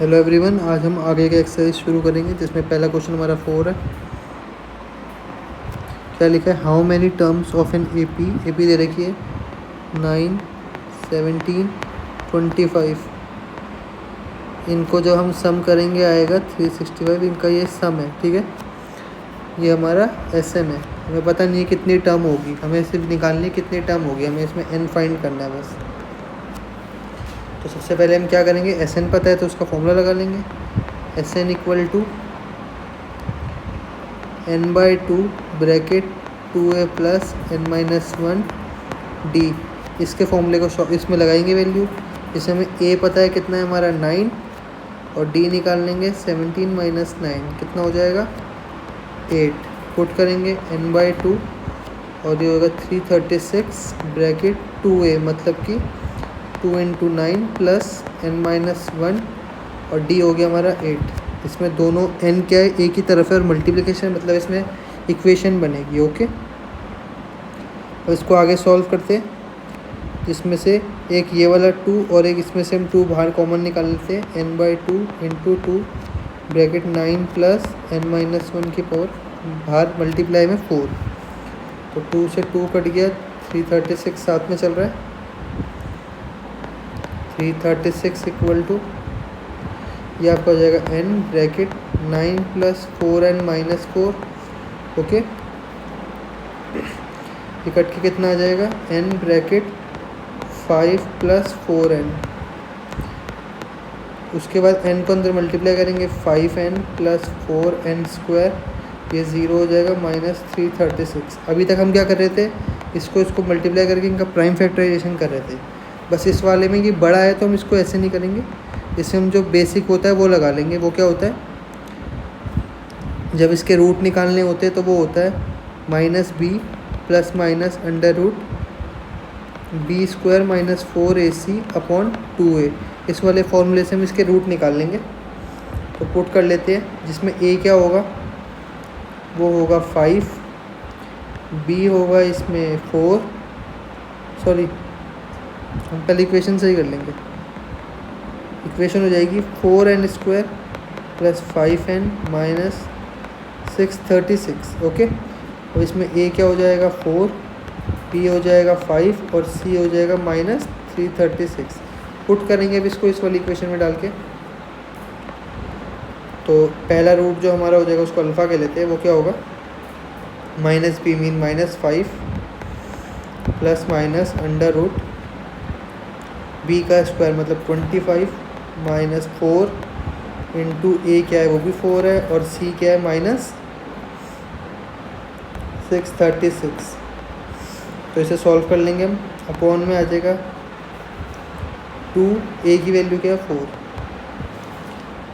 Hello everyone, आज हम आगे का एक्सरसाइज शुरू करेंगे जिसमें पहला क्वेश्चन हमारा 4 है। क्या लिखा है? How many terms of an AP दे रखी है 9, 17, 25। इनको जो हम सम करेंगे आएगा 365। इनका ये सम है, ठीक है। ये हमारा एसएन है। हमें पता नहीं है कितनी टर्म होगी, हमें सिर्फ निकालनी है कितनी टर्म होगी, हमें इसमें एन फाइंड करना है बस। तो सबसे पहले हम क्या करेंगे, एसएन पता है तो उसका फॉर्मूला लगा लेंगे। SN equal to n/2 bracket 2a plus n-1 d। इसके फॉर्मूले को इसमें लगाएंगे वैल्यू। इसमें हमें a पता है कितना है हमारा 9 और d निकाल लेंगे 17 माइनस 9 कितना हो जाएगा 8। पुट करेंगे n/2 और ये होगा 336 ब्रैकेट 2a मतलब कि 2 × 9 प्लस n-1 और d हो गया हमारा 8। इसमें दोनों n क्या है, एक ही तरफ है और मल्टीप्लिकेशन मतलब इसमें इक्वेशन बनेगी। ओके, अब इसको आगे सॉल्व करते हैं, जिसमें से एक ये वाला 2 और एक इसमें से हम 2 बाहर कॉमन निकाल लेते हैं। n/2 × 2 ब्रैकेट 9 प्लस n-1 की पावर बाहर मल्टीप्लाई में 4। तो 2 से 2 कट गया, 336 साथ में चल रहा है। 336 इक्वल टू ये आपका हो जाएगा n bracket 9 plus 4n-4। Okay, ये कट के कितना आ जाएगा n ब्रैकेट 5 प्लस 4n। उसके बाद n को अंदर मल्टीप्लाई करेंगे 5n प्लस 4n², ये 0 हो जाएगा माइनस 336। अभी तक हम क्या कर रहे थे, इसको मल्टीप्लाई करके इनका प्राइम फैक्टराइजेशन कर रहे थे। बस इस वाले में ये बड़ा है तो हम इसको ऐसे नहीं करेंगे, इससे हम जो बेसिक होता है वो लगा लेंगे। वो क्या होता है, जब इसके रूट निकालने होते हैं तो वो होता है -b plus minus under root b² minus 4ac upon 2a। इस वाले फॉर्मूले से हम इसके रूट निकाल लेंगे। तो पुट कर लेते हैं, जिसमें a क्या होगा वो होगा 5, b होगा इसमें 4, सॉरी हम पहले इक्वेशन सही कर लेंगे। इक्वेशन हो जाएगी 4n² plus 5n minus 636। Okay, और इसमें a क्या हो जाएगा 4, b हो जाएगा 5 और c हो जाएगा माइनस 336। पुट करेंगे अब इसको इस वाली इक्वेशन में डाल के। तो पहला रूट जो हमारा हो जाएगा उसको अल्फ़ा के लेते हैं। वो क्या होगा -b mean -5 plus minus under root b का स्क्वायर मतलब 25 माइनस 4 इंटू a क्या है वो भी 4 है और c क्या है माइनस 636। तो इसे सॉल्व कर लेंगे हम। अपॉन में आ जाएगा 2, a की वैल्यू क्या है 4।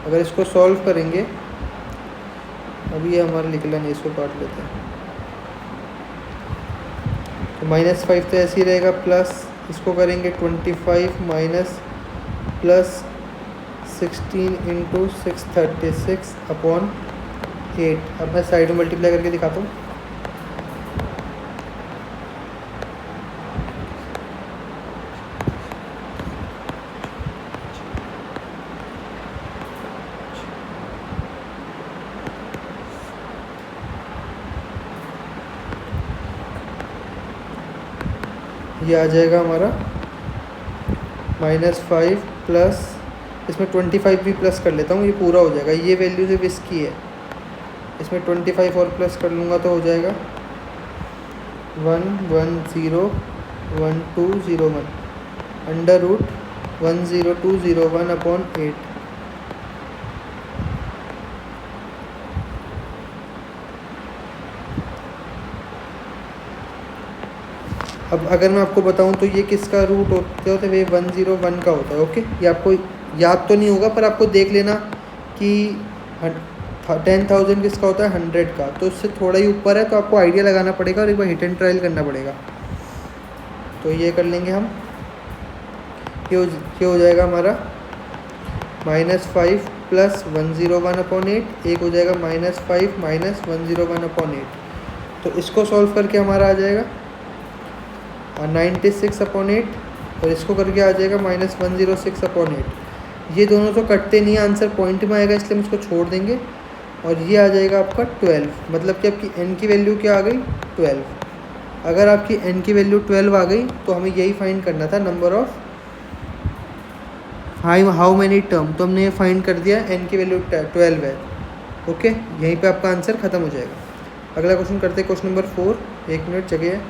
अगर इसको सॉल्व करेंगे, अभी ये हमारा निकला नहीं, इसको काट लेते हैं। तो -5 तो ऐसे ही रहेगा, प्लस इसको करेंगे 25 माइनस प्लस 16 इंटू 636 अपॉन 8। अब मैं साइड में मल्टीप्लाई करके दिखाता हूँ। ये आ जाएगा हमारा -5 प्लस इसमें 25 भी प्लस कर लेता हूँ, ये पूरा हो जाएगा। ये वैल्यू सिर्फ इसकी है, इसमें 25 और प्लस कर लूँगा तो हो जाएगा 1101201 अंडर रूट 10201 अपॉन 8। अब अगर मैं आपको बताऊं तो ये किसका रूट होते होते वे 101 का होता है। ओके, ये आपको याद तो नहीं होगा पर आपको देख लेना कि 10,000 किसका होता है 100 का, तो उससे थोड़ा ही ऊपर है तो आपको आइडिया लगाना पड़ेगा और एक बार हिट एंड ट्रायल करना पड़ेगा। तो ये कर लेंगे हम। ये हो जाएगा हमारा -5 प्लस 101 अपॉन 8, एक हो जाएगा -5 माइनस 101 अपॉन 8। तो इसको सॉल्व करके हमारा आ जाएगा 96 अपॉन 8 और इसको करके आ जाएगा -106 अपॉन 8। ये दोनों तो कटते नहीं, आंसर पॉइंट में आएगा, इसलिए हम इसको छोड़ देंगे। और ये आ जाएगा आपका 12, मतलब कि आपकी n की वैल्यू क्या आ गई 12। अगर आपकी n की वैल्यू 12 आ गई तो हमें यही फाइंड करना था, number of how many term. तो हमने ये फाइंड कर दिया, n की वैल्यू 12 है। ओके, यहीं पे आपका आंसर ख़त्म हो जाएगा। अगला क्वेश्चन करते हैं, क्वेश्चन नंबर 4। 1 मिनट, जगह है,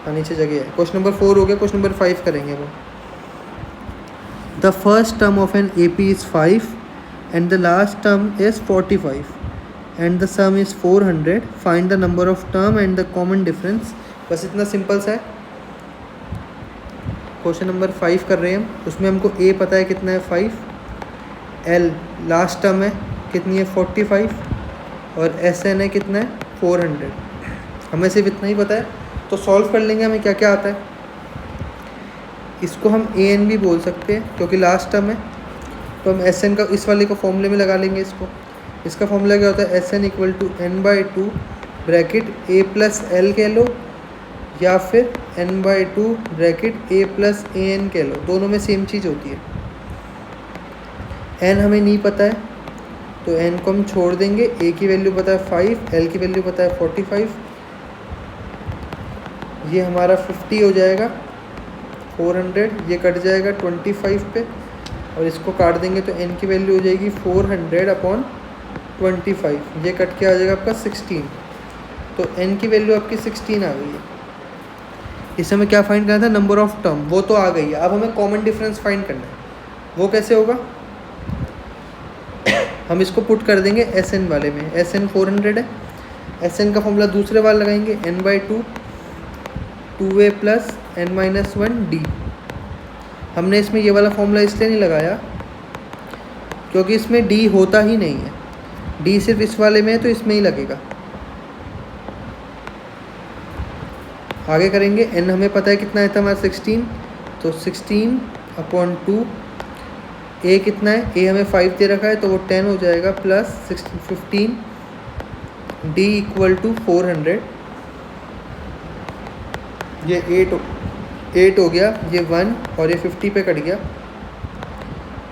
हाँ नीचे जगह है। क्वेश्चन नंबर 4 हो गया, क्वेश्चन नंबर 5 करेंगे वो। The first term of an AP is 5 and the last term is 45 and the sum is 400। Find the number of term and the common difference. बस इतना सिंपल सा है। क्वेश्चन नंबर 5 कर रहे हैं हम, उसमें हमको A पता है कितना है 5, L लास्ट टर्म है कितनी है 45, और SN है कितना है 400। हमें सिर्फ इतना ही पता है, तो सॉल्व कर लेंगे। हमें क्या क्या आता है, इसको हम AN भी बोल सकते हैं क्योंकि लास्ट टर्म है। तो हम SN का इस वाले को फॉर्मूले में लगा लेंगे इसको। इसका फॉर्मूला क्या होता है, SN = n/2 bracket A + L कह लो, या फिर n/2 ब्रैकेट A + AN कह लो, दोनों में सेम चीज़ होती है। n हमें नहीं पता है तो n को हम छोड़ देंगे। A की वैल्यू पता है 5, L की वैल्यू पता है 45, ये हमारा 50 हो जाएगा। 400 ये कट जाएगा 25 पे, और इसको काट देंगे तो n की वैल्यू हो जाएगी 400/25, ये कट के आ जाएगा आपका 16। तो n की वैल्यू आपकी 16 आ गई है। इससे हमें क्या फाइंड करना था, नंबर ऑफ टर्म, वो तो आ गई है। अब हमें कॉमन डिफरेंस फाइंड करना है। वो कैसे होगा, हम इसको पुट कर देंगे SN वाले में। SN 400 है, SN का फॉर्मूला दूसरे बार लगाएंगे, n/2 2A + n-1D। हमने इसमें ये वाला फॉर्मूला इसलिए नहीं लगाया क्योंकि इसमें D होता ही नहीं है, D सिर्फ इस वाले में है तो इसमें ही लगेगा। आगे करेंगे, n हमें पता है कितना है था हमारा 16, तो 16/2। A कितना है, A हमें 5 दे रखा है तो वो 10 हो जाएगा, प्लस 15 D = 400। ये 8 हो गया, ये 1 और ये 50 पे कट गया,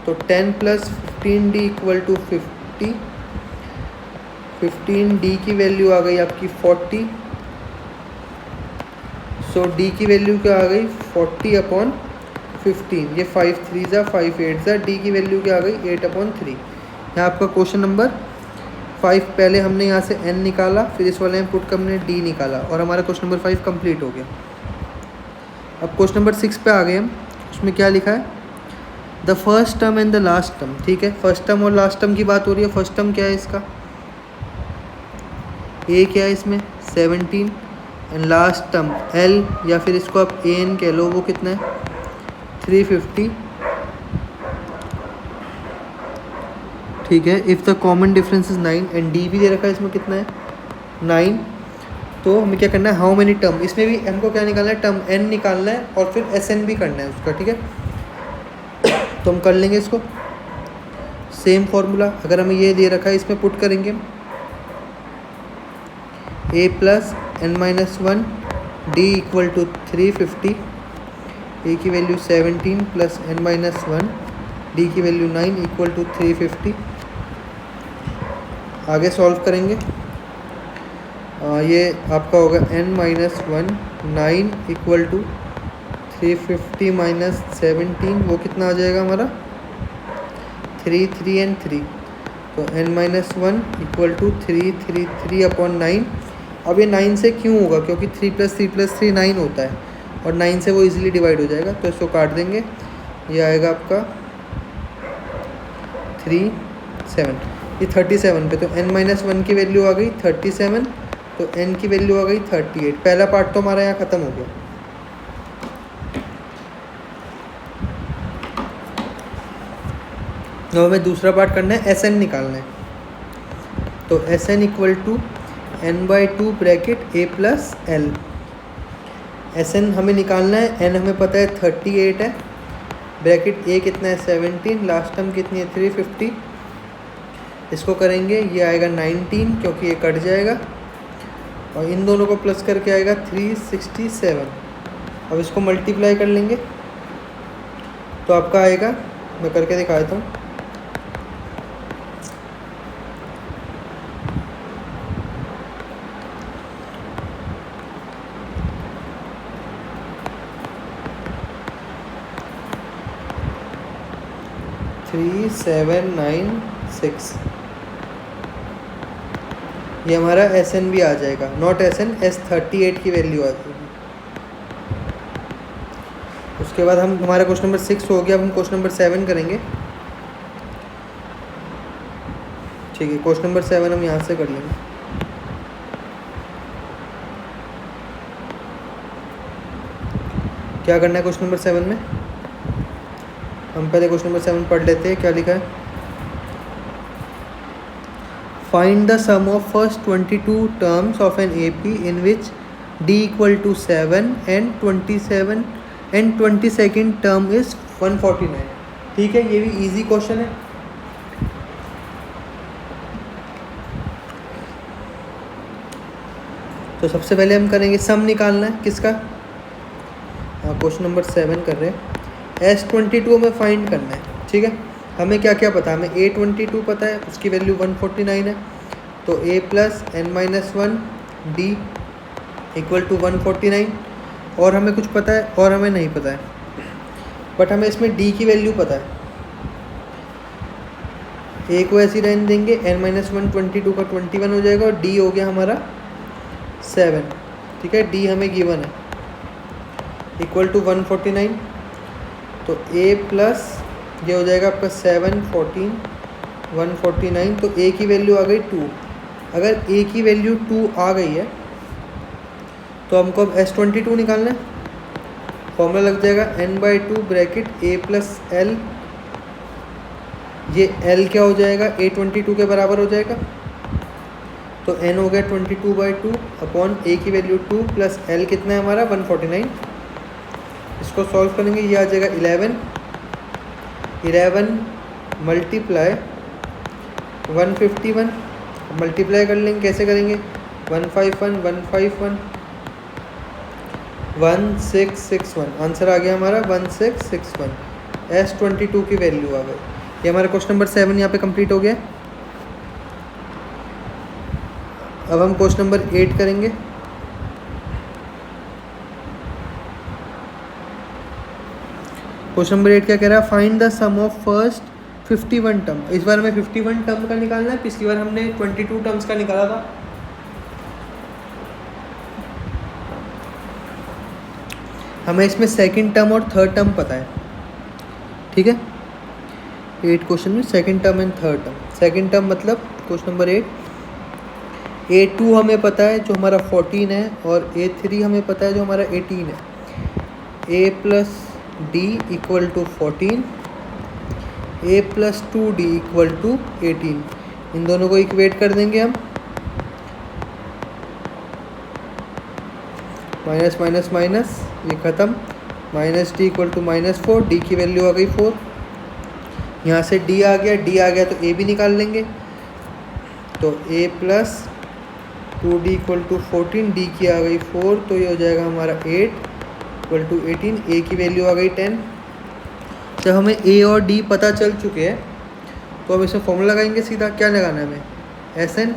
तो 10 + 15D = 50। 15D की वैल्यू आ गई आपकी 40। सो D की वैल्यू क्या आ गई 40/15। ये 5 3 ज़ा 5 8 ज़ा, D की वैल्यू क्या आ गई 8/3। यहाँ आपका क्वेश्चन नंबर 5, पहले हमने यहाँ से n निकाला, फिर इस वाले में पुट कर हमने D निकाला, और हमारा क्वेश्चन नंबर 5 कंप्लीट हो गया। अब क्वेश्चन नंबर 6 पे आ गए हम। उसमें क्या लिखा है, the first term and the last term. ठीक है, फर्स्ट टर्म और लास्ट टर्म की बात हो रही है। फर्स्ट टर्म क्या है इसका, A क्या है इसमें 17, एंड लास्ट टर्म L, या फिर इसको आप AN कह लो, वो कितना है 350। ठीक है, if the common difference is 9 and D भी दे रखा है इसमें कितना है 9। तो हमें क्या करना है, हाउ मेनी टर्म, इसमें भी हमको क्या निकालना है, टर्म n निकालना है, और फिर SN भी करना है उसका। ठीक है, तो हम कर लेंगे इसको। सेम फॉर्मूला, अगर हमें ये दे रखा है इसमें पुट करेंगे A + n-1 D = 350। A की वैल्यू 17 + n-1 D की वैल्यू 9 = 350। आगे सॉल्व करेंगे, ये आपका होगा n-1 9 = 350 - 17, वो कितना आ जाएगा हमारा 3 3 and 3। तो n-1 = 3/9। अब ये 9 से क्यों होगा, क्योंकि 3 + 3 + 3 9 होता है, और 9 से वो इजीली डिवाइड हो जाएगा, तो इसको काट देंगे। ये आएगा आपका 3 7, ये 37 पे, तो n-1 की वैल्यू आ गई 37, तो n की वैल्यू आ गई 38। पहला पार्ट तो हमारा यहाँ ख़त्म हो गया। तो हमें दूसरा पार्ट करना है, SN निकालना है। तो SN = n/2 bracket A + L। SN हमें निकालना है, n हमें पता है 38 है, ब्रैकेट A कितना है 17, लास्ट टर्म कितनी है 350। इसको करेंगे, ये आएगा 19 क्योंकि ये कट जाएगा, और इन दोनों को प्लस करके आएगा 367। अब इसको मल्टीप्लाई कर लेंगे तो आपका आएगा, मैं करके दिखा देता हूँ, 3796 ये हमारा SN भी आ जाएगा, नॉट SN, S38 की वैल्यू आ जाएगी। उसके बाद हमारा क्वेश्चन नंबर 6 हो गया। अब हम क्वेश्चन नंबर 7 करेंगे। ठीक है, क्वेश्चन नंबर 7 हम यहाँ से कर लेंगे। क्या करना है क्वेश्चन नंबर 7 में? हम पहले क्वेश्चन नंबर 7 पढ़ लेते हैं। क्या लिखा है? Find the sum of first 22 terms of an AP in which D equal to 7 and 27 and 22nd term is 149। ठीक है, ये भी इजी क्वेश्चन है। तो सबसे पहले हम करेंगे सम निकालना है किसका। क्वेश्चन नंबर 7 कर रहे हैं। S22 हमें फाइंड करना है। ठीक है, हमें क्या क्या पता है? हमें A22 पता है, उसकी वैल्यू 149 है। तो A plus n-1 D equal to 149। और हमें कुछ पता है और हमें नहीं पता है, बट हमें इसमें D की वैल्यू पता है। A को ऐसी रहने देंगे, n-1 22 का 21 हो जाएगा और D हो गया हमारा 7। ठीक है, D हमें गिवन है इक्वल टू 149। तो A प्लस ये हो जाएगा आपका 7 14 149। तो A की वैल्यू आ गई 2। अगर A की वैल्यू 2 आ गई है तो हमको अब S22 निकालना है। फॉर्मूला लग जाएगा n/2 bracket A plus L। ये L क्या हो जाएगा? A22 के बराबर हो जाएगा। तो n हो गया 22/2 अपॉन A की वैल्यू 2 प्लस L कितना है हमारा 149। इसको सॉल्व करेंगे, ये आ जाएगा 11 मल्टीप्लाई 151। मल्टीप्लाई कर लेंगे, कैसे करेंगे? 151 151 1661। आंसर आ गया हमारा 1661। S22 की वैल्यू आ गई। ये हमारा क्वेश्चन नंबर 7 यहाँ पे कंप्लीट हो गया। अब हम क्वेश्चन नंबर 8 करेंगे। क्वेश्चन नंबर 8 क्या कह रहा है? Find the sum of first 51 term. इस बार हमें 51 टर्म का निकालना है। पिछली बार हमने 22 टर्म्स का निकाला था। हमें इसमें सेकंड टर्म और थर्ड टर्म पता है। ठीक है, 8 क्वेश्चन में second term and third term. Second term मतलब क्वेश्चन नंबर 8 A2 हमें पता है जो हमारा 14 है, और A3 हमें पता है जो हमारा 18 है। A plus D equal to 14, A plus 2D equal to 18। इन दोनों को इक्वेट कर देंगे हम। माइनस माइनस माइनस, ये ख़त्म। Minus D equal to -4, D की वैल्यू आ गई 4। यहाँ से D आ गया, D आ गया तो A भी निकाल लेंगे। तो A plus 2D equal to 14, D की आ गई 4, तो ये हो जाएगा हमारा 8 इक्वल टू 18। A की वैल्यू आ गई 10। जब हमें A और D पता चल चुके हैं तो हम इसमें फॉर्मूला लगाएंगे सीधा। क्या लगाना है हमें? SN।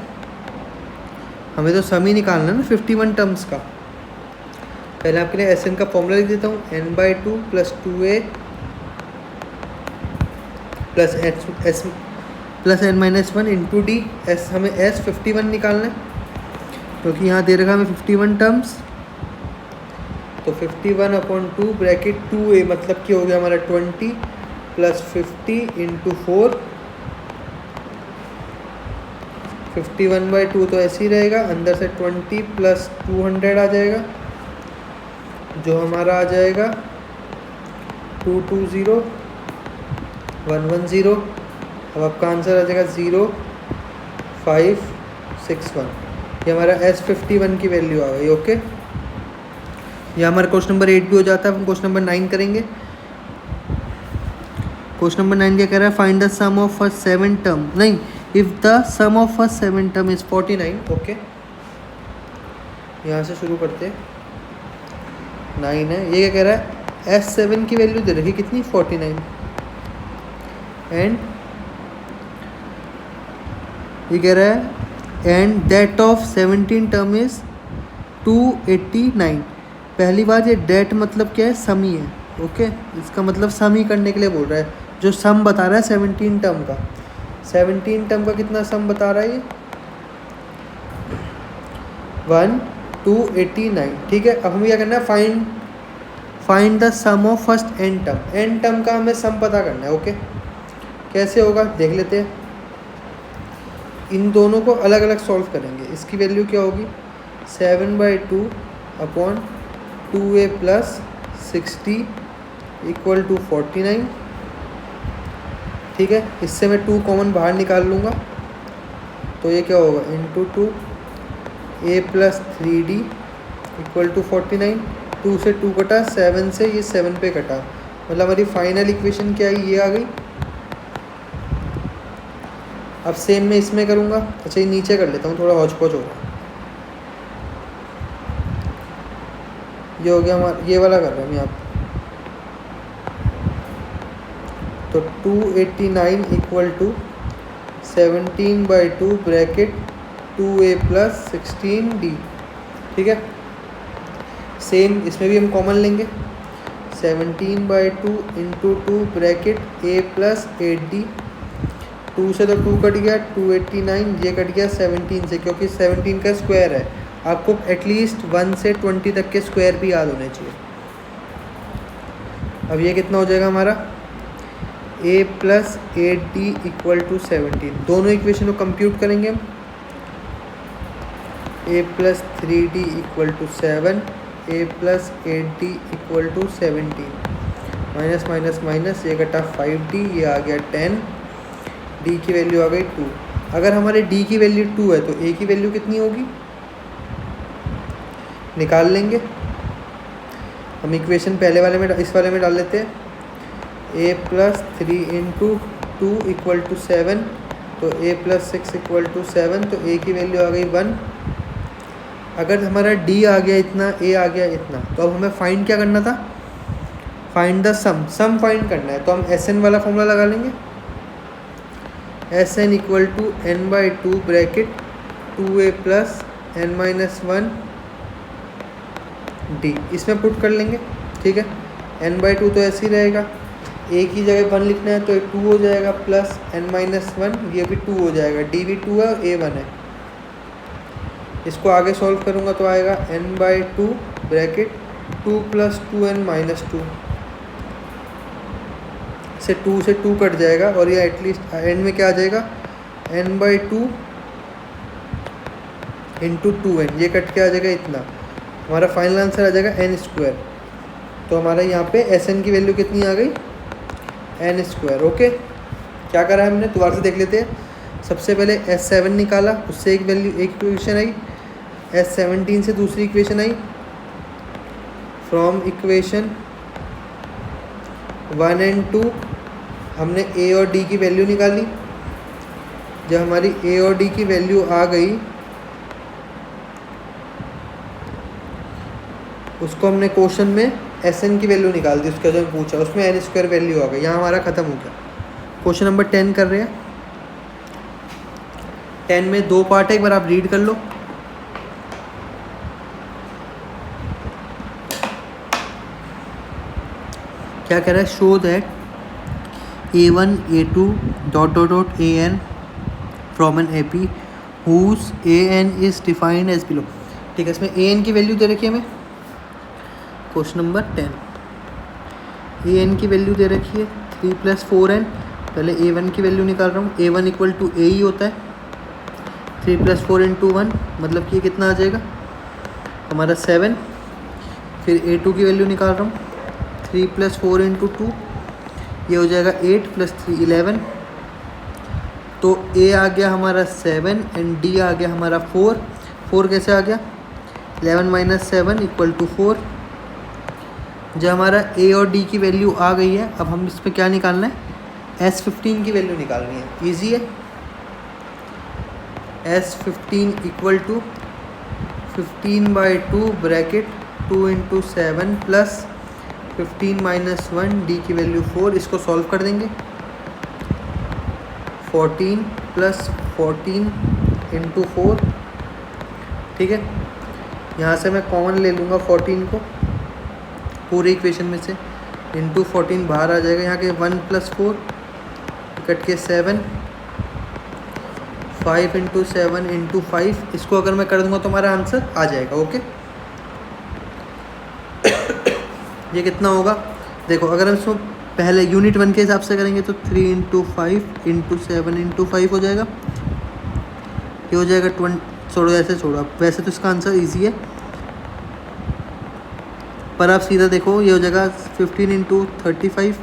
हमें तो सम ही निकालना है ना 51 टर्म्स का। पहले आपके लिए SN का फॉर्मूला लिख देता हूँ। n/2 plus 2A plus S plus n-1 into D। हमें S51 निकालना है क्योंकि यहाँ दे रखा हमें 51 टर्म्स। तो 51/2 ब्रैकेट 2A मतलब क्या हो गया हमारा 20 प्लस 50 इंटू 4। 51/2 तो ऐसे ही रहेगा, अंदर से 20 प्लस 200 आ जाएगा जो हमारा आ जाएगा 220 110। अब आपका आंसर आ जाएगा 0561। ये हमारा S51 की वैल्यू आ गई। ओके, ये हमारा क्वेश्चन नंबर 8 भी हो जाता है। हम क्वेश्चन नंबर 9 करेंगे। क्वेश्चन नंबर 9 क्या कह रहा है? Find the sum of first 7 term. नहीं, if the sum of first 7 term is 49। Okay, यहाँ से शुरू करते हैं। 9 है, ये क्या कह रहा है? S7 की वैल्यू दे रखी कितनी? 49। एंड ये कह रहा है and that of 17 term is 289। पहली बार ये डेट मतलब क्या है? समी है। ओके, इसका मतलब समी करने के लिए बोल रहा है। जो सम बता रहा है 17 टर्म का, 17 टर्म का कितना सम बता रहा है ये 1289। ठीक है, अब हमें क्या करना है, find the sum of first N term. N term का हमें सम पता करना है। ओके, कैसे होगा देख लेते हैं। इन दोनों को अलग अलग सॉल्व करेंगे। इसकी वैल्यू क्या होगी 7/2 upon 2a plus 60 equal to 49। ठीक है, इससे मैं 2 कॉमन बाहर निकाल लूँगा, तो ये क्या होगा into 2 a plus 3d equal to 49। 2 से 2 कटा, 7 से ये 7 पे कटा, मतलब हमारी फाइनल इक्वेशन क्या है, ये आ गई। अब सेम मैं इसमें करूँगा। अच्छा, ये नीचे कर लेता हूँ, थोड़ा हौच पौच होगा। ये हो गया हमारा, ये वाला कर रहा हूँ मैं यहाँ पे। तो 289 equal to 17/2 bracket 2a plus 16d। ठीक है, सेम इसमें भी हम कॉमन लेंगे। 17/2 into 2 bracket a plus 8d। 2 से तो 2 कट गया, 289, ये कट गया 17 से, क्योंकि 17 का स्क्वायर है। आपको एटलीस्ट 1 से 20 तक के स्क्वायर भी याद होने चाहिए। अब ये कितना हो जाएगा हमारा a plus 8d equal to 17। दोनों इक्वेशन को कंप्यूट करेंगे हम। a plus 3d equal to 7, a plus 8d equal to 17। Minus minus minus, ये कटा 5d, ये आ गया 10, d की वैल्यू आ गई 2। अगर हमारे d की वैल्यू 2 है तो a की वैल्यू कितनी होगी निकाल लेंगे हम। इक्वेशन पहले वाले में, इस वाले में डाल लेते हैं। a plus 3 into 2 equal to 7, तो a प्लस 6 इक्वल टू 7, तो a की वैल्यू आ गई 1। अगर हमारा d आ गया इतना, a आ गया इतना, तो अब हमें फाइंड क्या करना था, फाइंड द सम फाइंड करना है। तो हम Sn वाला फॉर्मूला लगा लेंगे। Sn equal to n/2 bracket 2a plus n-1 d, इसमें पुट कर लेंगे। ठीक है, n/2 तो ऐसे ही रहेगा, a की जगह 1 लिखना है तो 2 हो जाएगा, प्लस n-1, ये भी 2 हो जाएगा, d भी 2 है और a 1 है। इसको आगे सॉल्व करूँगा तो आएगा n/2 ब्रैकेट 2 प्लस 2n-2 से 2 से 2 कट जाएगा, और ये एटलीस्ट एंड में क्या आ जाएगा n/2 इंटू 2n, ये कट के आ जाएगा इतना। हमारा फाइनल आंसर आ जाएगा n²। तो हमारा यहाँ पे Sn की वैल्यू कितनी आ गई n²। ओके, क्या करा है हमने, दोबारा से देख लेते हैं। सबसे पहले S7 निकाला, उससे एक वैल्यू, एक इक्वेशन आई। S17 से दूसरी equation I. From equation 1 and 2 हमने a और d की वैल्यू निकाली। जब हमारी a और d की वैल्यू आ गई, उसको हमने क्वेश्चन में Sn की वैल्यू निकाल दी, उसका जो पूछा उसमें n² वैल्यू आ गई। यहाँ हमारा ख़त्म हो गया। क्वेश्चन नंबर 10 कर रहे हैं। 10 में 2 पार्ट है, एक बार आप रीड कर लो। क्या कह रहा है, show that a1 a2 dot dot dot an from an AP whose an is defined as below। ठीक है, इसमें an की वैल्यू दे रखी है हमें। क्वेश्चन नंबर 10, an की वैल्यू दे रखी है 3 + 4n। पहले a1 की वैल्यू निकाल रहा हूँ। a1 इक्वल टू a ही होता है, 3 + 4 इंटू 1, मतलब कि ये कितना आ जाएगा हमारा 7। फिर a2 की वैल्यू निकाल रहा हूँ, 3 + 4 इंटू 2, ये हो जाएगा 8 + 3 11। तो a आ गया हमारा 7 एंड d आ गया हमारा 4। 4 कैसे आ गया, 11 - 7 = 4। जब हमारा a और d की वैल्यू आ गई है, अब हम इस पर क्या निकालना है, S15 की वैल्यू निकालनी है। ईजी है। S15 equal to 15/2 bracket 2 × 7 plus 15 - 1 d की वैल्यू 4। इसको सॉल्व कर देंगे। 14 + 14 × 4। ठीक है, यहाँ से मैं कॉमन ले लूँगा 14 को पूरे इक्वेशन में से। इंटू 14 बाहर आ जाएगा, यहाँ के 1 + 4 कट के 7, 5 × 7 × 5, इसको अगर मैं कर दूंगा तो हमारा आंसर आ जाएगा। ओके, ये कितना होगा देखो, अगर हम इसको पहले यूनिट 1 के हिसाब से करेंगे तो 3 × 5 × 7 × 5 हो जाएगा, ये हो जाएगा 20। छोड़ो ऐसे छोड़ो, आप वैसे तो इसका आंसर इजी है, पर आप सीधा देखो ये हो जाएगा 15 × 35।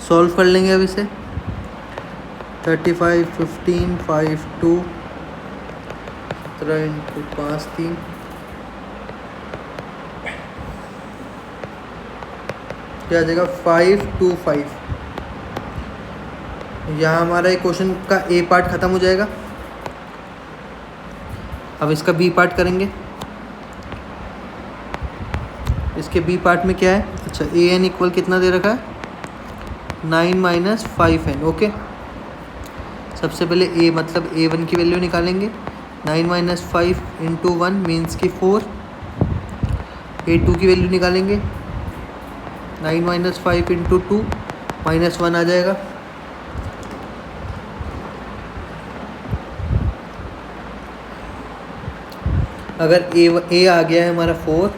सॉल्व कर लेंगे अब इसे, 35 15 5 2 17 × 5 3, क्या आ जाएगा 5 2 5। यहाँ हमारा एक क्वेश्चन का ए पार्ट ख़त्म हो जाएगा। अब इसका बी पार्ट करेंगे। इसके बी पार्ट में क्या है, अच्छा ए एन इक्वल कितना दे रखा है 9 - 5n। ओके, सबसे पहले ए मतलब a1 की वैल्यू निकालेंगे, 9 - 5 × 1 मीन्स की 4। a2 की वैल्यू निकालेंगे, 9 - 5 × 2 -1 आ जाएगा। अगर ए आ गया है हमारा 4,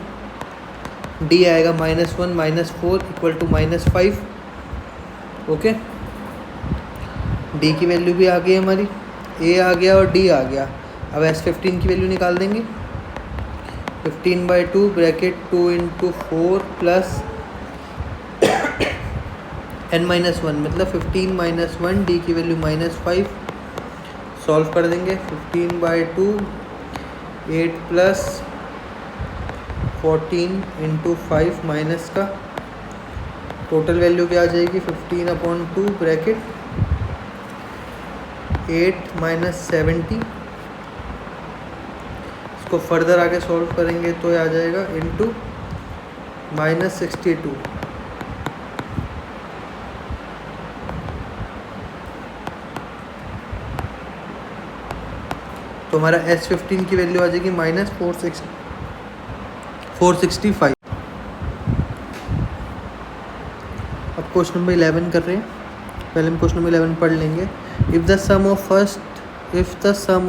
डी आएगा -1 - 4 = -5। ओके, डी की वैल्यू भी आ गई हमारी, ए आ गया और डी आ गया। अब S15 की वैल्यू निकाल देंगे, 15/2 ब्रैकेट 2 × 4 प्लस n-1 मतलब 15 - 1, डी की वैल्यू -5। सॉल्व कर देंगे, 15/2 8 + 14 × 5 माइनस का टोटल वैल्यू क्या आ जाएगी 15/2 ब्रैकेट 8 - 70। इसको फर्दर आगे सॉल्व करेंगे तो आ जाएगा इंटू -62। तो हमारा S15 की वैल्यू आ जाएगी -465। अब क्वेश्चन नंबर 11 कर रहे हैं। पहले हम क्वेश्चन नंबर 11 पढ़ लेंगे। If the sum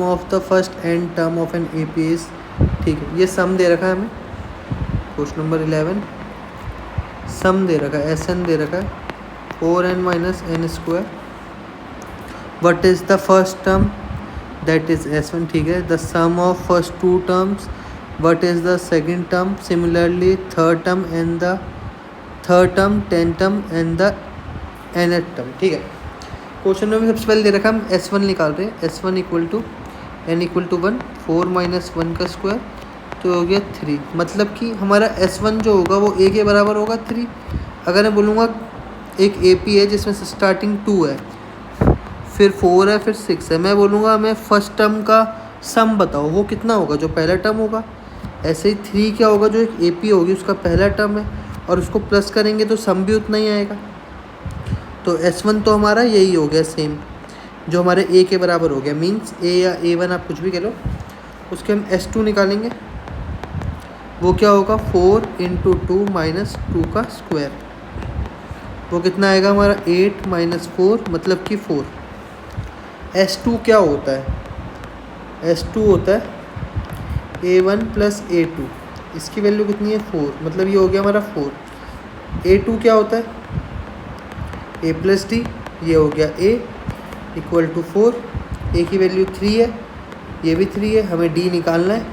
of the first and term of an AP is, ठीक है, ये सम दे रखा है हमें। क्वेश्चन नंबर 11 सम दे रखा है, SN दे रखा है 4n - n²। What is the first term, that is S1, ठीक है। The sum of first 2 terms, what is the second term, similarly third term and the third term, 10th term and the nth term, ठीक है। Question में सबसे पहले दे रखा है, हम S1 निकाल रहे हैं। S1 = n = 1, 4 - 1 का स्क्वायर, तो हो गया 3। मतलब कि हमारा S1 जो होगा वो a के बराबर होगा 3। अगर मैं बोलूँगा एक AP है जिसमें स्टार्टिंग 2 है, फिर 4 है, फिर 6 है, मैं बोलूँगा हमें फर्स्ट टर्म का सम बताओ, वो कितना होगा, जो पहला टर्म होगा। ऐसे ही 3 क्या होगा, जो एक AP होगी उसका पहला टर्म है, और उसको प्लस करेंगे तो सम भी उतना ही आएगा। तो S1 तो हमारा यही हो गया सेम, जो हमारे a के बराबर हो गया, मीन्स a या A1 आप कुछ भी कह लो। उसके हम S2 निकालेंगे, वो क्या होगा 4 × 2 - 2 का स्क्वायर, वो कितना आएगा हमारा 8 - 4 मतलब कि 4। S2 क्या होता है, S2 होता है A1 + A2, इसकी वैल्यू कितनी है 4, मतलब ये हो गया हमारा 4। A2 क्या होता है A + D, ये हो गया A = 4। A की वैल्यू 3 है, ये भी 3 है, हमें D निकालना है।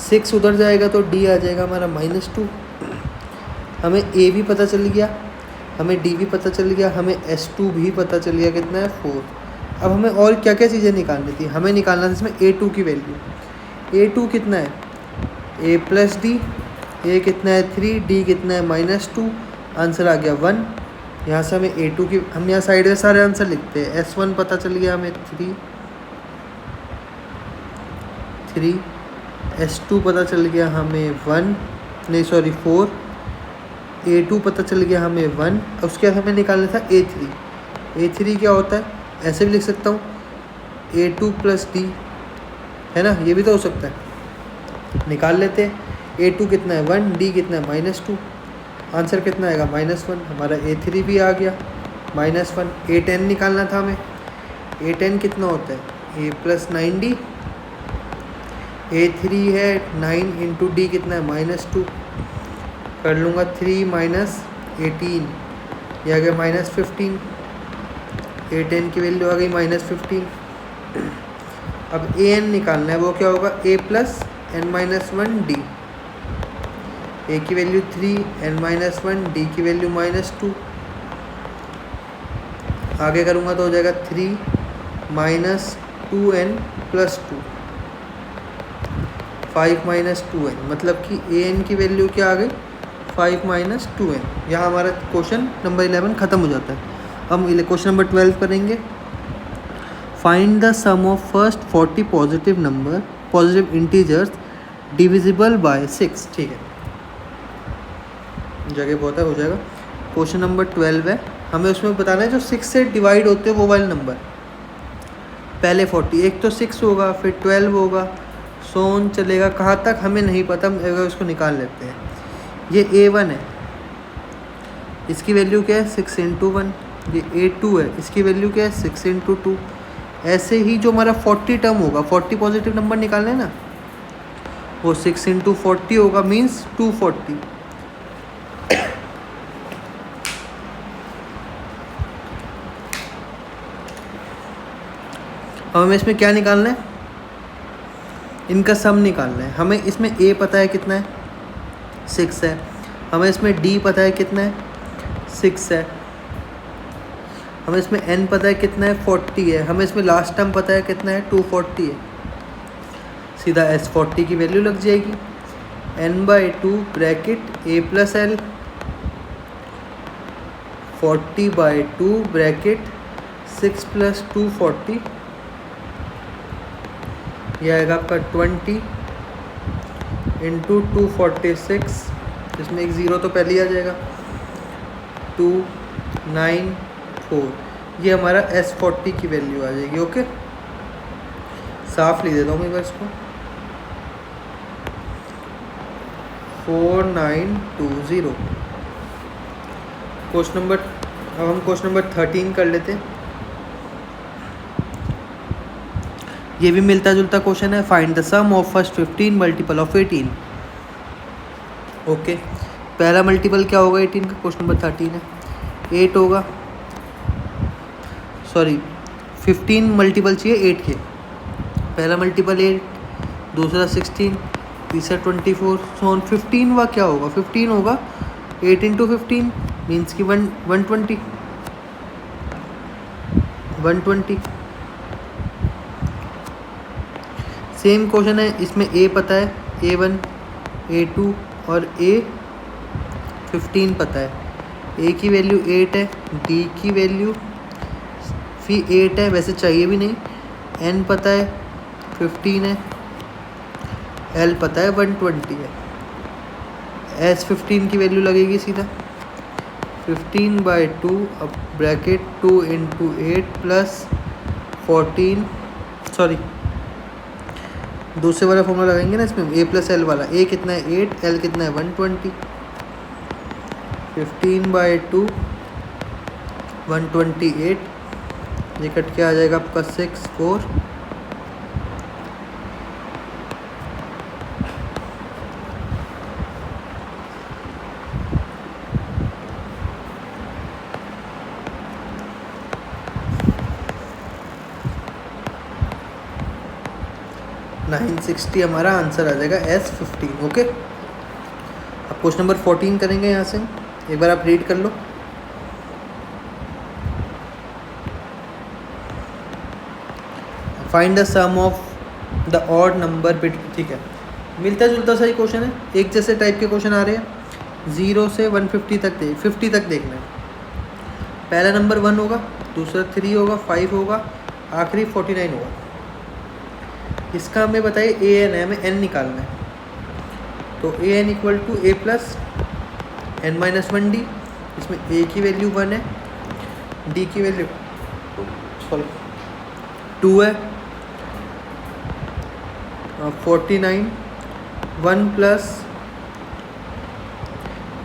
6 उधर जाएगा तो D आ जाएगा हमारा -2। हमें A भी पता चल गया, हमें D भी पता चल गया, हमें S2 भी पता चल गया, कितना है 4। अब हमें और क्या क्या चीज़ें निकालनी थी, हमें निकालना था इसमें A2 की वैल्यू। A2 कितना है A + D, A कितना है 3, D कितना है -2, आंसर आ गया 1। यहाँ से हमें A2 की, हम यहाँ साइड में सारे आंसर लिखते हैं। S1 पता चल गया हमें 3, S2 पता चल गया हमें 4, A2 पता चल गया हमें 1। उसके बाद हमें निकालना था A3। A3 क्या होता है, ऐसे भी लिख सकता हूँ A2 + D, है ना, ये भी तो हो सकता है, निकाल लेते हैं। A2 कितना है 1, D कितना है -2, आंसर कितना आएगा -1। हमारा A3 भी आ गया -1। A10 निकालना था हमें। A10 कितना होता है A + 9D। A3 है 9 × D कितना है -2, कर लूँगा 3 - 18, यह आ गया -15। A10 की वैल्यू आ गई -15। अब AN निकालना है, वो क्या होगा A + n-1D। A की वैल्यू 3, n-1, D की वैल्यू -2। आगे करूँगा तो हो जाएगा 3 - 2n + 2, 5 - 2n, मतलब कि AN की वैल्यू क्या आ गई 5 - 2n। यहाँ हमारा क्वेश्चन नंबर 11 ख़त्म हो जाता है। हम क्वेश्चन नंबर 12 करेंगे। Find the sum of first 40 positive integers divisible by 6। ठीक है, जगह बहुत है, हो जाएगा। क्वेश्चन नंबर 12 है, हमें उसमें बताना है जो 6 से डिवाइड होते हैं वो वाले नंबर। पहले 40, एक तो 6 होगा, फिर 12 होगा, सोन चलेगा, कहाँ तक हमें नहीं पता, अगर उसको निकाल लेते हैं। ये A1 है, इसकी वैल्यू क्या है 6 × 1। ये A2 है, इसकी वैल्यू क्या है 6 × 2। ऐसे ही जो हमारा 40 टर्म होगा, 40 पॉजिटिव नंबर निकालना है ना, वो 6 × 40 होगा, मीन्स 240। अब हमें इसमें क्या निकालना है, इनका सम निकालना है। हमें इसमें A पता है कितना है 6 है, हमें इसमें D पता है कितना है 6 है, हमें इसमें N पता है कितना है 40 है, हमें इसमें लास्ट टर्म पता है कितना है 240 है। सीधा S40 की वैल्यू लग जाएगी, n/2 bracket A + L 40/2 bracket 6 + 240, यह आएगा आपका 20 × 246, इसमें एक ज़ीरो तो पहले ही आ जाएगा, 294। ये हमारा S40 की वैल्यू आ जाएगी। ओके, साफ लिख देता हूँ मैं इसको, 4920। क्वेश्चन नंबर, अब हम क्वेश्चन नंबर 13 कर लेते हैं। ये भी मिलता जुलता क्वेश्चन है। Find the sum of first 15 multiple of 18। Okay, पहला मल्टीपल क्या होगा 18 का, क्वेश्चन नंबर 13 है 8 होगा, सॉरी 15 मल्टीपल चाहिए 8 के। पहला मल्टीपल 8, दूसरा 16, तीसरा 24, सो 15 वा क्या होगा 15 होगा 8 × 15 मीन्स की 120। सेम क्वेश्चन है, इसमें A पता है A1, A2 और A15 पता है। A की वैल्यू 8 है, D की वैल्यू फिर 8 है, वैसे चाहिए भी नहीं, N पता है 15 है, L पता है 120 है। S15 की वैल्यू लगेगी सीधा 15/2 अब ब्रैकेट 2 × 8 + 14, सॉरी दूसरे वाला फॉर्मूला लगाएंगे ना इसमें, A + L वाला। A कितना है 8, L कितना है 120, 15/2 128, ये कट के आ जाएगा आपका 6 4। हमारा आंसर आ जाएगा S15। ओके, अब क्वेश्चन नंबर 14 करेंगे। यहाँ से एक बार आप रीड कर लो। Find the sum of the odd number bit. ठीक है, मिलता जुलता सा ही क्वेश्चन है, एक जैसे टाइप के क्वेश्चन आ रहे हैं। 0 से 150 तक 50 तक देखना है। पहला नंबर 1 होगा, दूसरा 3 होगा, 5 होगा, आखिरी 49 होगा। इसका हमें बताइए AN है, हमें N निकालना है। तो AN = A + n-1D। इसमें A की वैल्यू 1 है, D की वैल्यू 2 है, 49 1 +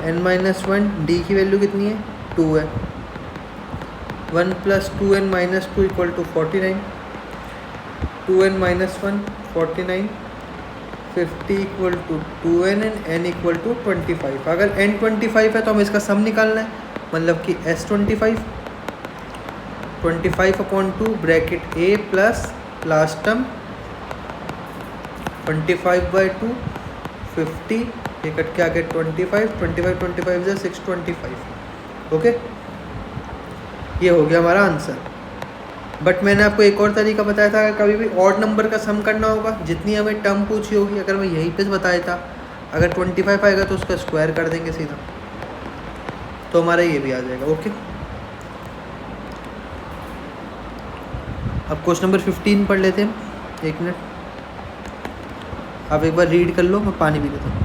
n-1 डी की वैल्यू कितनी है 2 है 1 + 2n-2 = 49 2n-1 49 50 = 2n and n = 25। अगर n 25 है तो हमें इसका सम निकालना है, मतलब कि s 25/2 bracket a plus last term 25/2 50 ये कट के आगे 25 से 625। ओके, ये हो गया हमारा आंसर। बट मैंने आपको एक और तरीका बताया था, अगर कभी भी ऑड नंबर का सम करना होगा, जितनी हमें टर्म पूछी होगी, अगर मैं यहीं पे बताया था, अगर 25 आएगा तो उसका स्क्वायर कर देंगे सीधा, तो हमारा ये भी आ जाएगा। ओके, अब क्वेश्चन नंबर 15 पढ़ लेते हैं। एक मिनट, आप एक बार रीड कर लो, मैं पानी पी लेता हूँ।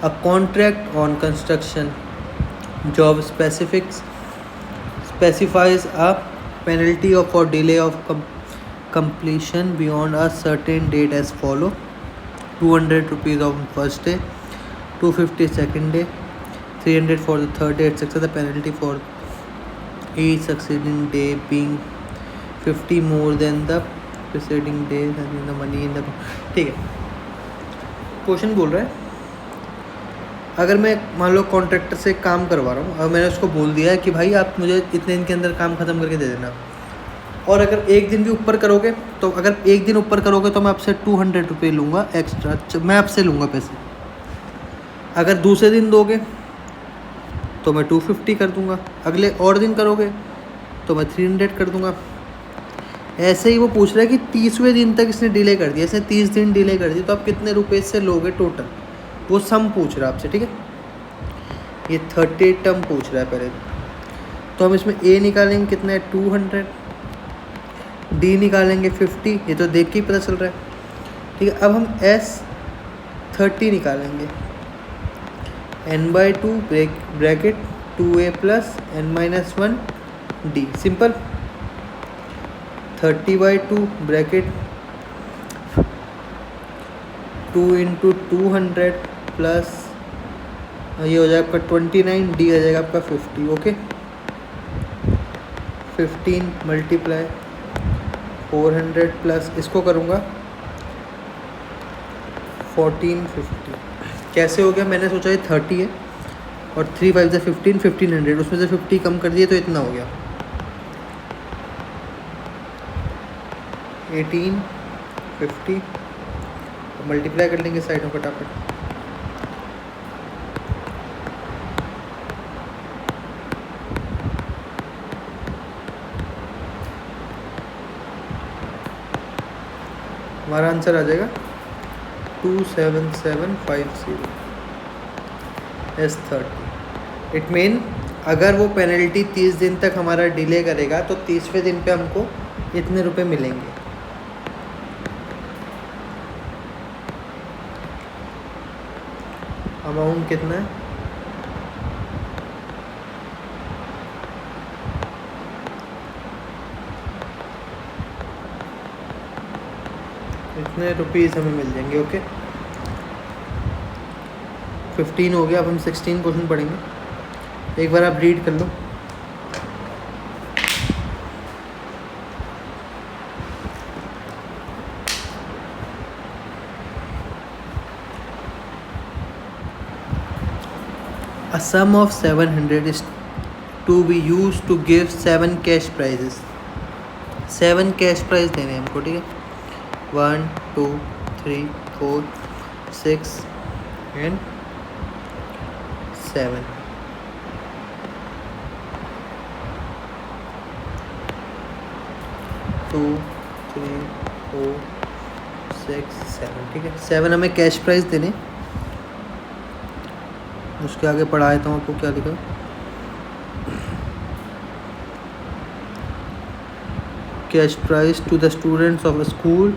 A contract on construction job specifies a penalty for delay of completion beyond a certain date as follow: 200 rupees on first day, 250 second day, 300 for the third day, etc. The penalty for each succeeding day being 50 more than the preceding day and the money in the। ठीक है, question बोल रहा है अगर मैं मान लो contractor से काम करवा रहा हूँ और मैंने उसको बोल दिया है कि भाई आप मुझे इतने दिन के अंदर काम ख़त्म करके दे देना, और अगर एक दिन भी ऊपर करोगे तो अगर एक दिन ऊपर करोगे तो मैं आपसे 200 रुपये लूँगा एक्स्ट्रा, मैं आपसे लूँगा पैसे। अगर दूसरे दिन दोगे तो मैं 250 कर दूँगा, अगले और दिन करोगे तो मैं 300 कर दूँगा। ऐसे ही वो पूछ रहा है कि 30वें दिन तक इसने डिले कर दिया, इसने 30 दिन डिले कर दी, तो आप कितने रुपये से लोगे टोटल, वो सम पूछ रहा है आपसे। ठीक है, ये 30 टर्म पूछ रहा है पहले, तो हम इसमें a निकालेंगे कितना है 200, d निकालेंगे 50, ये तो देख के ही पता चल रहा है। ठीक है, अब हम s 30 निकालेंगे, n/2 bracket 2a plus n-1 d, simple. 30/2 bracket 2 × 200 plus ये हो जाएगा आपका 29, डी आ जाएगा आपका 50। ओके, 15 × 400 प्लस इसको करूँगा 1450। कैसे हो गया, मैंने सोचा ये 30 है और 3 5 से 15, 1500, उसमें से 50 कम कर दिए तो इतना हो गया 1850। मल्टीप्लाई कर लेंगे साइडों फटाफट। हमारा आंसर आ जाएगा 27750 S30। इट मीन अगर वो पेनल्टी 30 दिन तक हमारा डिले करेगा तो 30वें दिन पे हमको इतने रुपए मिलेंगे। अमाउंट कितना है, इतने रुपीस हमें मिल जाएंगे। ओके, 15 हो गया, अब हम 16 क्वेश्चन पढ़ेंगे। एक बार आप रीड कर लो। A sum of 700 is to be used to give 7 cash prizes। 7 cash prize देने हैं हमको। ठीक है, 1 2 3 4 6 and 7। टू 3 4 6 7। ठीक है, 7 हमें कैश प्राइज देने। उसके आगे पढ़ा देता हूँ आपको क्या लिखा। Cash prize to the students of a school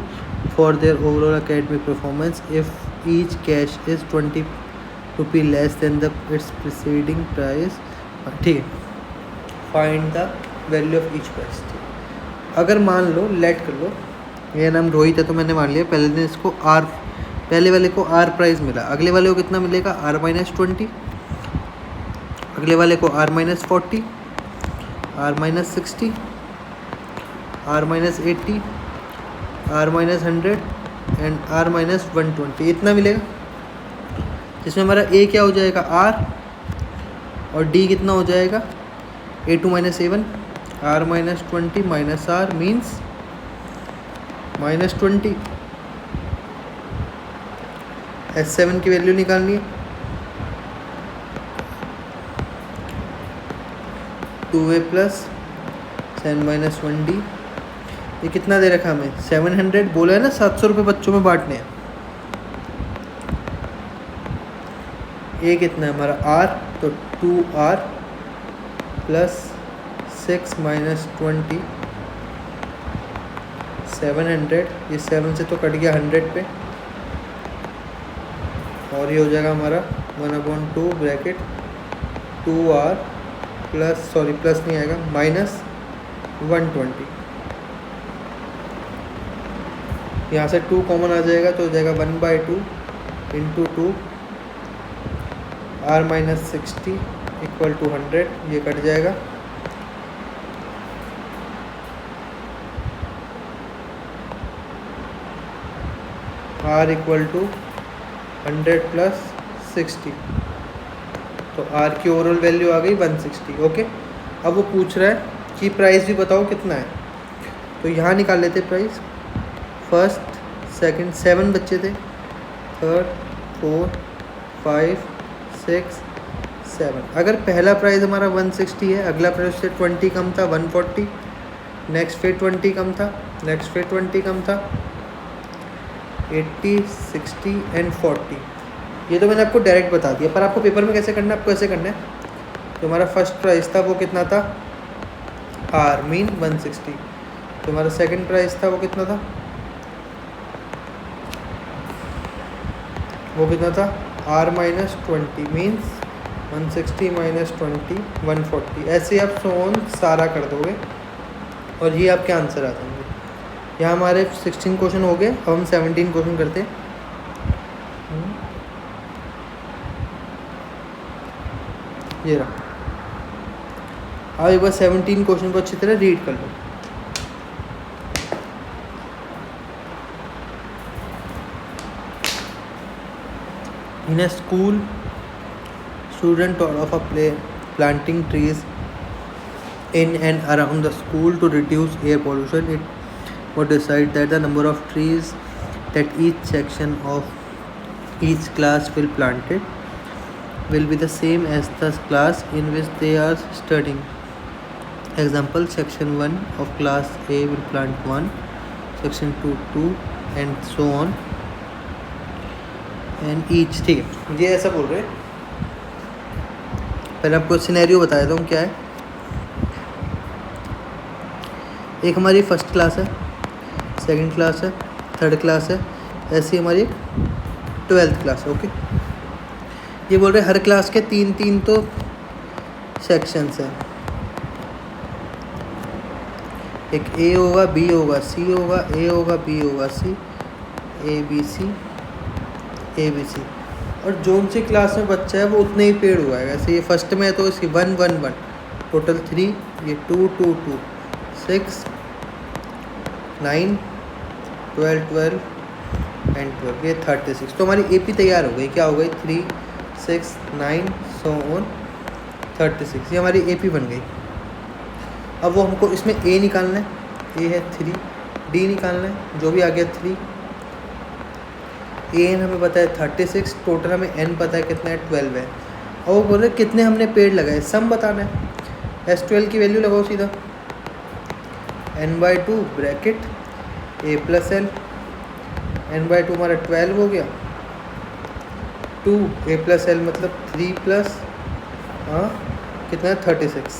for their overall academic performance if each cash is 20 rupee less than the its preceding price। ठीक है, find the value of each price. अगर मान लो लेट कर लो ये नाम रोहित है तो मैंने मान लिया पहले दिन इसको आर, पहले वाले को आर प्राइस मिला, अगले वाले को कितना मिलेगा R-20, अगले वाले को R-40, R-60, R-80, R-100 and R-120 इतना मिलेगा, जिसमें हमारा A क्या हो जाएगा R और D कितना हो जाएगा A2 - A1, R-20 minus R means -20। S7 की वैल्यू निकालनी है, 2A + 10-1D, ये कितना दे रखा हमें 700, बोला है ना 700 रुपये बच्चों में बांटने हैं। ये कितना है हमारा R, तो 2R + 6 - 20, 700, ये 7 से तो कट गया 100 पे, और ये हो जाएगा हमारा 1/2 bracket 2R plus, sorry plus नहीं आएगा, -120। यहाँ से 2 कॉमन आ जाएगा तो हो जाएगा 1/2 × 2 R-60 = 100, ये कट जाएगा, R = 100 + 60, तो R की ओवरऑल वैल्यू आ गई 160। ओके, अब वो पूछ रहा है कि प्राइस भी बताओ कितना है, तो यहाँ निकाल लेते प्राइस। फर्स्ट, सेकंड, 7 बच्चे थे, थर्ड, 4, 5, 6, 7। अगर पहला प्राइस हमारा 160 है, अगला प्राइस से 20 कम था 140, नेक्स्ट फिर 20 कम था, नेक्स्ट फिर 20 कम था, 80, 60 एंड 40। ये तो मैंने आपको डायरेक्ट बता दिया, पर आपको पेपर में कैसे करना है, आपको ऐसे करना है। तो हमारा फर्स्ट प्राइस था वो कितना था R मीन 160, तो हमारा सेकंड प्राइस था वो कितना था, वो कितना था R-20 मीन्स 160 - 20 140। ऐसे आप सोन सारा कर दोगे और ये आपके आंसर आ जाएंगे। यहाँ हमारे 16 क्वेश्चन हो गए, अब हम 17 क्वेश्चन करते हैं। ये रहा, अब एक बार 17 क्वेश्चन को अच्छी तरह रीड कर लो। In a school, students thought of planting trees in and around the school to reduce air pollution. It was decided that the number of trees that each section of each class will planted will be the same as the class in which they are studying. Example, section 1 of class A will plant 1, section 2 2 and so on and each। ठीक है, ये ऐसा बोल रहे हैं। पहले आपको scenario बता देता हूँ क्या है। एक हमारी फर्स्ट क्लास है, सेकंड क्लास है, थर्ड क्लास है, ऐसी हमारी 12th क्लास है। ओके, ये बोल रहे हर क्लास के 3-3 तो सेक्शंस हैं, एक A होगा, B होगा, C होगा, A होगा, B होगा, C, A B C, A B C, और जोन सी क्लास में बच्चा है वो उतने ही पेड़ उगाएगा। ऐसे ये फर्स्ट में है तो इसकी 1 1 1 टोटल 3, ये 2 2 2 6 9 12 12 एंड 12, ये 36। तो हमारी AP तैयार हो गई, क्या हो गई 3 6 9 so on 36, ये हमारी AP बन गई। अब वो हमको इसमें A निकालना है, A है 3, D निकालना है, जो भी आ गया 3, AN हमें पता है 36, टोटल हमें N पता है कितना है 12 है। और वो बोल रहे कितने हमने पेड़ लगाए, सम बताना है। S12 की वैल्यू लगाओ सीधा, N/2 bracket A + L, N/2 हमारा 12 हो गया, 2 A + L मतलब 3 प्लस कितना है 36,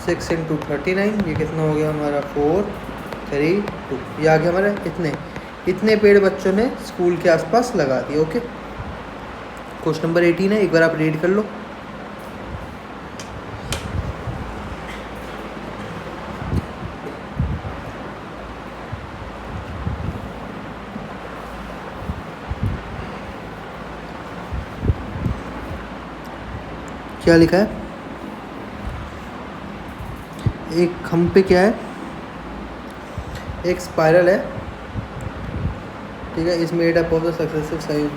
6 × 39, ये कितना हो गया हमारा 4 3 2, ये आ गया हमारा इतने पेड़ बच्चों ने स्कूल के आसपास लगा दिए। ओके, क्वेश्चन नंबर 18 है, एक बार आप रीड कर लो। क्या लिखा है, एक हम पे क्या है, एक स्पाइरल है, ठीक है, is made up of the successive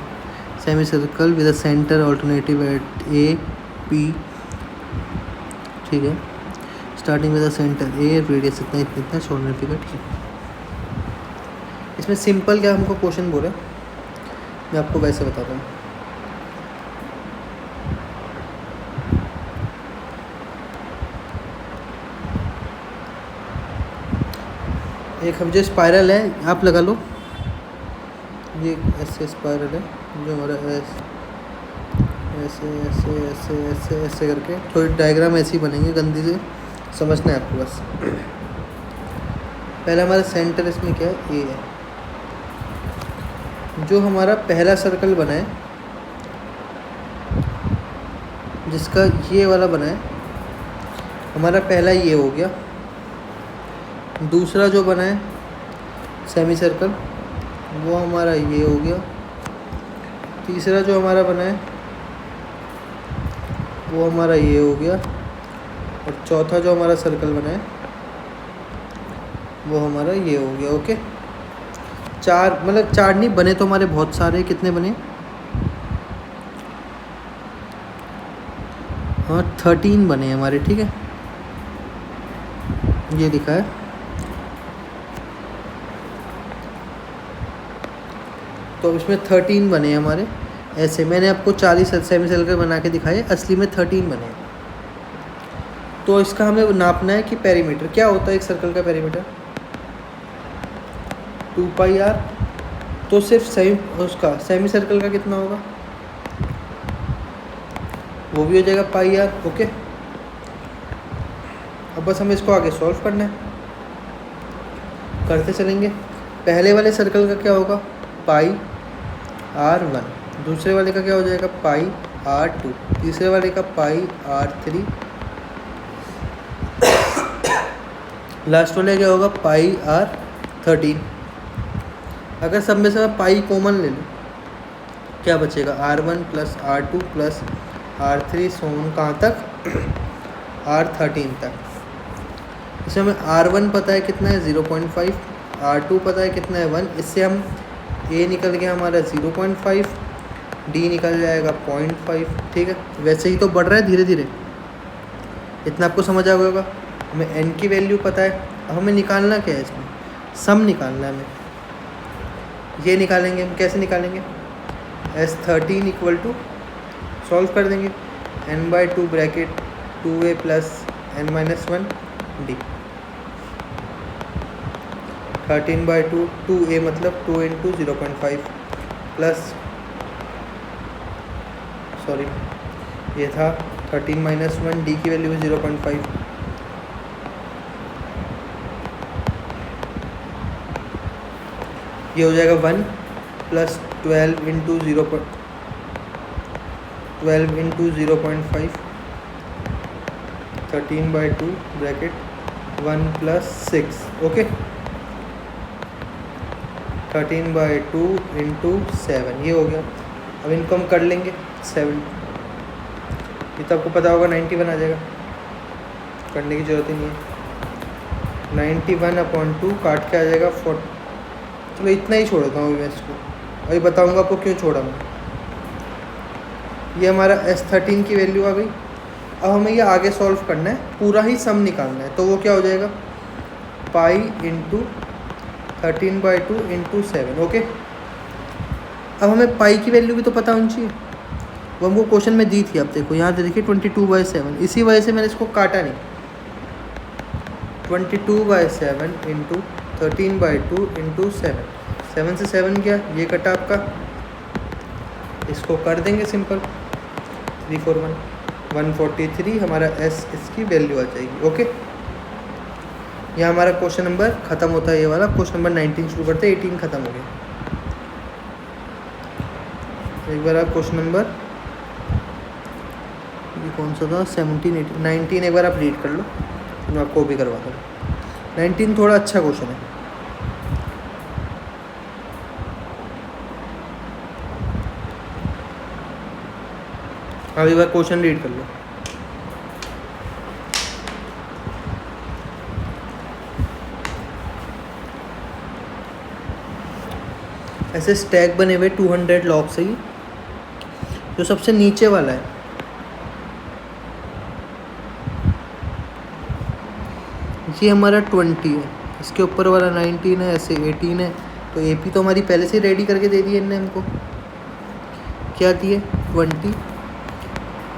semi circle with a centre alternative at A P, ठीक है, starting with a centre A, radius इतना इतना इतना, शोल्डर फिगर, ठीक है। इसमें सिंपल क्या हमको क्वेश्चन बोला, मैं आपको वैसे बताता हूँ। एक हम जो स्पाइरल है आप लगा लो, ये ऐसे स्पाइरल है जो हमारा ऐसे ऐसे ऐसे ऐसे ऐसे करके, थोड़ी डायग्राम ऐसी बनेंगे गंदी से, समझना है आपको बस। पहला हमारा सेंटर इसमें क्या है, ए है। जो हमारा पहला सर्कल बना है, जिसका ये वाला बना है, हमारा पहला ये हो गया। दूसरा जो बना है सेमी सर्कल, वो हमारा ये हो गया। तीसरा जो हमारा बना है वो हमारा ये हो गया। और चौथा जो हमारा सर्कल बना है वो हमारा ये हो गया। ओके, चार, मतलब चार नहीं बने तो हमारे बहुत सारे, कितने बने, हाँ 13 बने हमारे, ठीक है, ये लिखा है। तो इसमें 13 बने हमारे ऐसे। मैंने आपको 40 सेमी सर्कल बना के दिखाए, असली में 13 बने। तो इसका हमें नापना है कि पेरीमीटर क्या होता है, एक सर्कल का पेरीमीटर 2πr। तो सिर्फ उसका सेमी सर्कल का कितना होगा, वो भी हो जाएगा πr। ओके, अब बस हमें इसको आगे सॉल्व करना है, करते चलेंगे। पहले वाले सर्कल का क्या होगा, πr1, दूसरे वाले का क्या हो जाएगा, πr2, तीसरे वाले का πr3, लास्ट वाले क्या होगा, πr13। अगर सब में से मैं पाई कॉमन ले लूँ, क्या बचेगा, r1 plus r2 plus r3 सोन कहाँ तक, r13 तक। इसमें हमें r1 पता है कितना है 0.5, r2 पता है कितना है 1, इससे हम a निकल गया हमारा 0.5, d निकल जाएगा 0.5, ठीक है। वैसे ही तो बढ़ रहा है धीरे धीरे, इतना आपको समझ आ गया होगा। हमें n की वैल्यू पता है, अब हमें निकालना क्या है, इसमें सम निकालना है हमें। ये निकालेंगे हम, कैसे निकालेंगे, S13 इक्वल टू, सॉल्व कर देंगे, n/2 bracket 2a plus n-1 d, 13/2, 2a मतलब 2 इंटू 0.5 प्लस, सॉरी ये था 13-1, d की वैल्यू 0.5, ये हो जाएगा 1 plus 12 into 0.5, 13/2 bracket 1 plus 6, okay, 13/2 into 7, ये हो गया। अब इनको हम कर लेंगे 7, ये तो आपको पता होगा 91 आ जाएगा, करने की ज़रूरत ही नहीं है। 91/2 काट के आ जाएगा 40। चलो इतना ही छोड़ता हूँ मैं इसको, अभी बताऊँगा आपको क्यों छोड़ा मैं। ये हमारा S13 की वैल्यू आ गई। अब हमें ये आगे सॉल्व करना है, पूरा ही सम निकालना है। तो वो क्या हो जाएगा, पाई इंटू 13/2 इंटू 7, ओके। अब हमें पाई की वैल्यू भी तो पता होनी चाहिए, वो हमको क्वेश्चन में दी थी। आप देखो यहाँ देखिए 22/7, इसी वजह से मैंने इसको काटा नहीं। 22/7 इंटू 13/2 इंटू 7, 7 से 7 गया, ये कटा आपका, इसको कर देंगे सिंपल, 341 143 हमारा S इसकी वैल्यू आ जाएगी, ओके। यहाँ हमारा क्वेश्चन नंबर ख़त्म होता है, ये वाला क्वेश्चन नंबर 19 शुरू करते हैं, 18 ख़त्म हो गया। एक बार आप क्वेश्चन नंबर, ये कौन सा था, 17 18 19 एक बार आप रीड कर लो, मैं आपको भी करवाता हूँ। 19 थोड़ा अच्छा क्वेश्चन है। अब एक बार क्वेश्चन रीड कर लो। ऐसे स्टैक बने हुए 200 लॉग से ही। जो सबसे नीचे वाला है ये हमारा 20 है, इसके ऊपर वाला 19 है, ऐसे 18 है। तो AP तो हमारी पहले से रेडी करके दे दी है इनने हमको। क्या दिए? 20,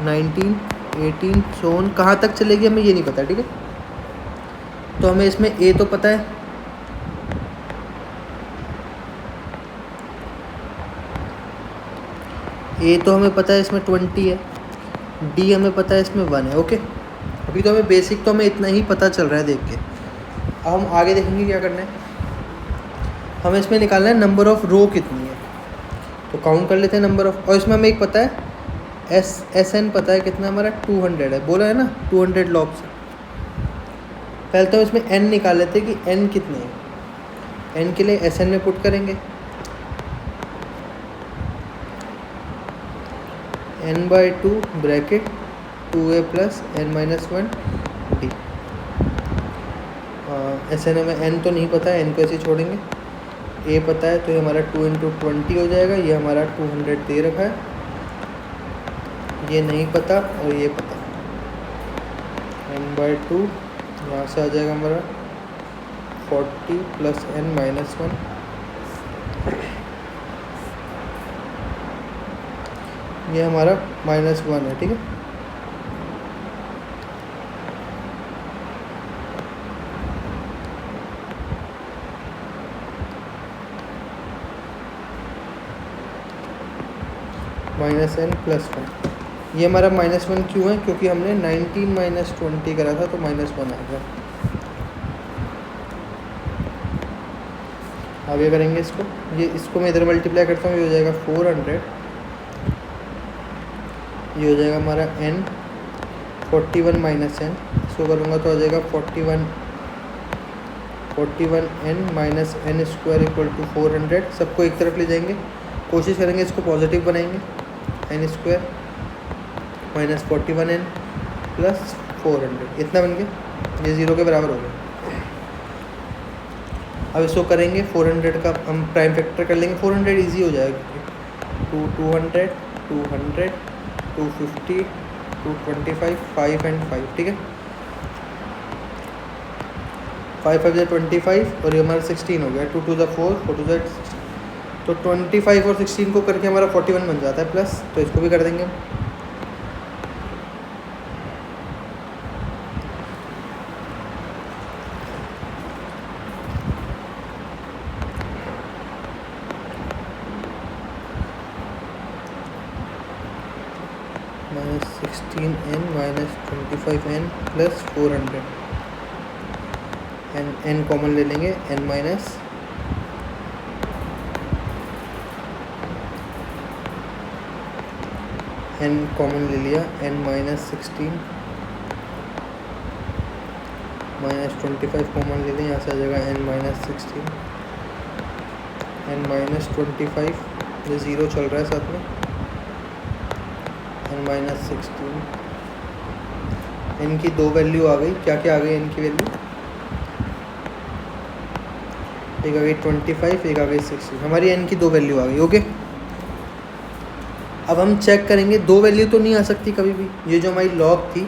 19, 18 सोन। कहाँ तक चलेगी हमें ये नहीं पता, ठीक है। तो हमें इसमें A तो पता है, A तो हमें पता है इसमें 20 है, D हमें पता है इसमें 1 है। ओके, अभी तो हमें बेसिक तो हमें इतना ही पता चल रहा है देख के। अब हम आगे देखेंगे क्या करना है। हमें इसमें निकालना है नंबर ऑफ़ रो कितनी है। तो काउंट कर लेते हैं नंबर ऑफ, और इसमें हमें एक पता है SN पता है कितना हमारा 200 है, बोला है ना 200 लॉग से। पहले तो इसमें N निकाल लेते हैं कि N कितने हैं। N के लिए SN में पुट करेंगे n/2 bracket 2a plus n-1 d। SN में N तो नहीं पता है, N को ऐसे छोड़ेंगे। A पता है तो ये हमारा 2 × 20 हो जाएगा। ये हमारा 200 दे रखा है, ये नहीं पता और ये पता। n/2 यहाँ से आ जाएगा हमारा 40 प्लस n-1। ये हमारा -1 है, ठीक है। -n + 1। ये हमारा -1 क्यों है? क्योंकि हमने 19 - 20 करा था तो -1 आ गया। आगे करेंगे इसको, इसको मैं इधर मल्टीप्लाई करता हूँ, ये हो जाएगा 400। ये हो जाएगा हमारा n 41 - n। इसको करूँगा तो आ जाएगा 41n - n² = 400। सबको एक तरफ ले जाएंगे, कोशिश करेंगे इसको पॉजिटिव बनाएंगे। n² - 41n + 400 इतना बन गया, ये 0 के बराबर हो गया। अब इसको करेंगे 400 का हम प्राइम फैक्टर कर लेंगे। 400 इजी हो जाएगा। 200, 200, 250, 225, 5 and 5, ठीक है। 5 5 = 25 और ये हमारा 16 हो गया। 2 2 = 4, 4 2 = 16। तो 25 और 16 को करके हमारा 41 बन जाता है प्लस, तो इसको भी कर देंगे। -16n - 25n + 400। n कॉमन ले लेंगे, n- n कॉमन ले लिया, n - 16 - 25 कॉमन ले लें, यहाँ से आ जाएगा n - 16 n - 25। ये 0 चल रहा है साथ में, n - 16। n की 2 वैल्यू आ गई। क्या क्या आ गई n की वैल्यू? एक आ गई 25, एक आ गई 16। हमारी n की 2 वैल्यू आ गई। ओके, अब हम चेक करेंगे। 2 वैल्यू तो नहीं आ सकती कभी भी। ये जो हमारी लॉग थी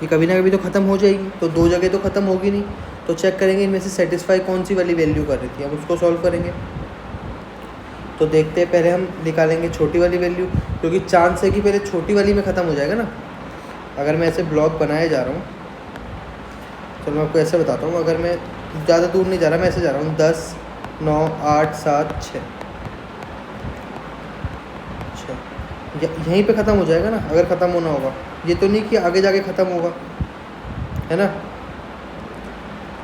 ये कभी ना कभी तो ख़त्म हो जाएगी, तो 2 जगह तो ख़त्म होगी नहीं। तो चेक करेंगे इनमें से सेटिस्फाई कौन सी वाली वैल्यू कर रही थी। अब उसको सॉल्व करेंगे। तो देखते हैं, पहले हम निकालेंगे छोटी वाली वैल्यू, क्योंकि चांस है कि पहले छोटी वाली में ख़त्म हो जाएगा ना। अगर मैं ऐसे ब्लॉक बनाए जा रहा हूँ, तो मैं आपको ऐसे बताता हूँ। अगर मैं ज़्यादा दूर नहीं जा रहा, मैं ऐसे जा रहा हूँ 10 9 8 7 6 यहीं पे ख़त्म हो जाएगा ना अगर ख़त्म होना होगा। ये तो नहीं कि आगे जाके ख़त्म होगा, है ना।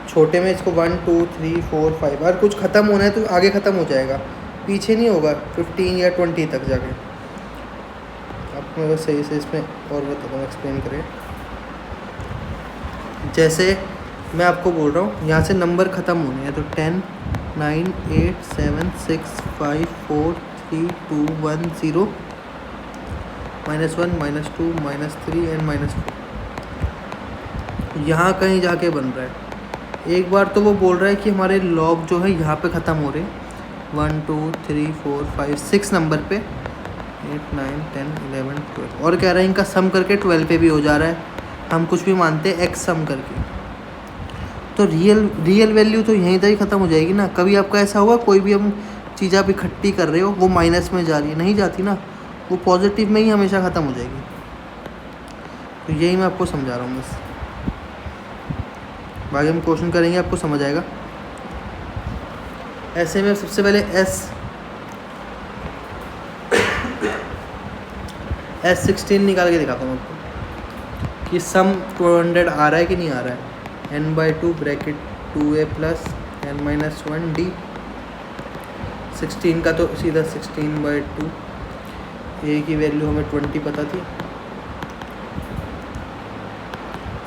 छोटे में इसको 1 2 3 4 5, अगर कुछ ख़त्म होना है तो आगे ख़त्म हो जाएगा, पीछे नहीं होगा 15 या 20 तक जाके। आप मेरे सही से इसमें और बताता हूँ, एक्सप्लेन करें। जैसे मैं आपको बोल रहा हूँ यहाँ से नंबर ख़त्म होने हैं, तो 10 9 8 7 6 5 4 3 2 1 0 -1 -2 -3 एंड -4 यहाँ कहीं जाके बन रहा है। एक बार तो वो बोल रहा है कि हमारे लॉग जो है यहाँ पे ख़त्म हो रहे हैं, 1 2 3 4 5 6 नंबर पे 8 9 10 11 12 और कह रहा है इनका सम करके 12 पे भी हो जा रहा है। हम कुछ भी मानते हैं एक्स सम करके, तो रियल वैल्यू तो यहीं तक ही ख़त्म हो जाएगी ना। कभी आपका ऐसा होगा कोई भी हम चीज़ आप इकट्ठी कर रहे हो वो माइनस में जा रही है, नहीं जाती ना, वो पॉजिटिव में ही हमेशा ख़त्म हो जाएगी। तो यही मैं आपको समझा रहा हूँ बस, बाकी हम क्वेश्चन करेंगे आपको समझ आएगा। ऐसे में सबसे पहले S16 निकाल के दिखाता हूँ आपको कि सम 200 आ रहा है कि नहीं आ रहा है। n/2 bracket 2a plus n-1d 16 का तो सीधा 16/2, a की वैल्यू हमें 20 पता थी,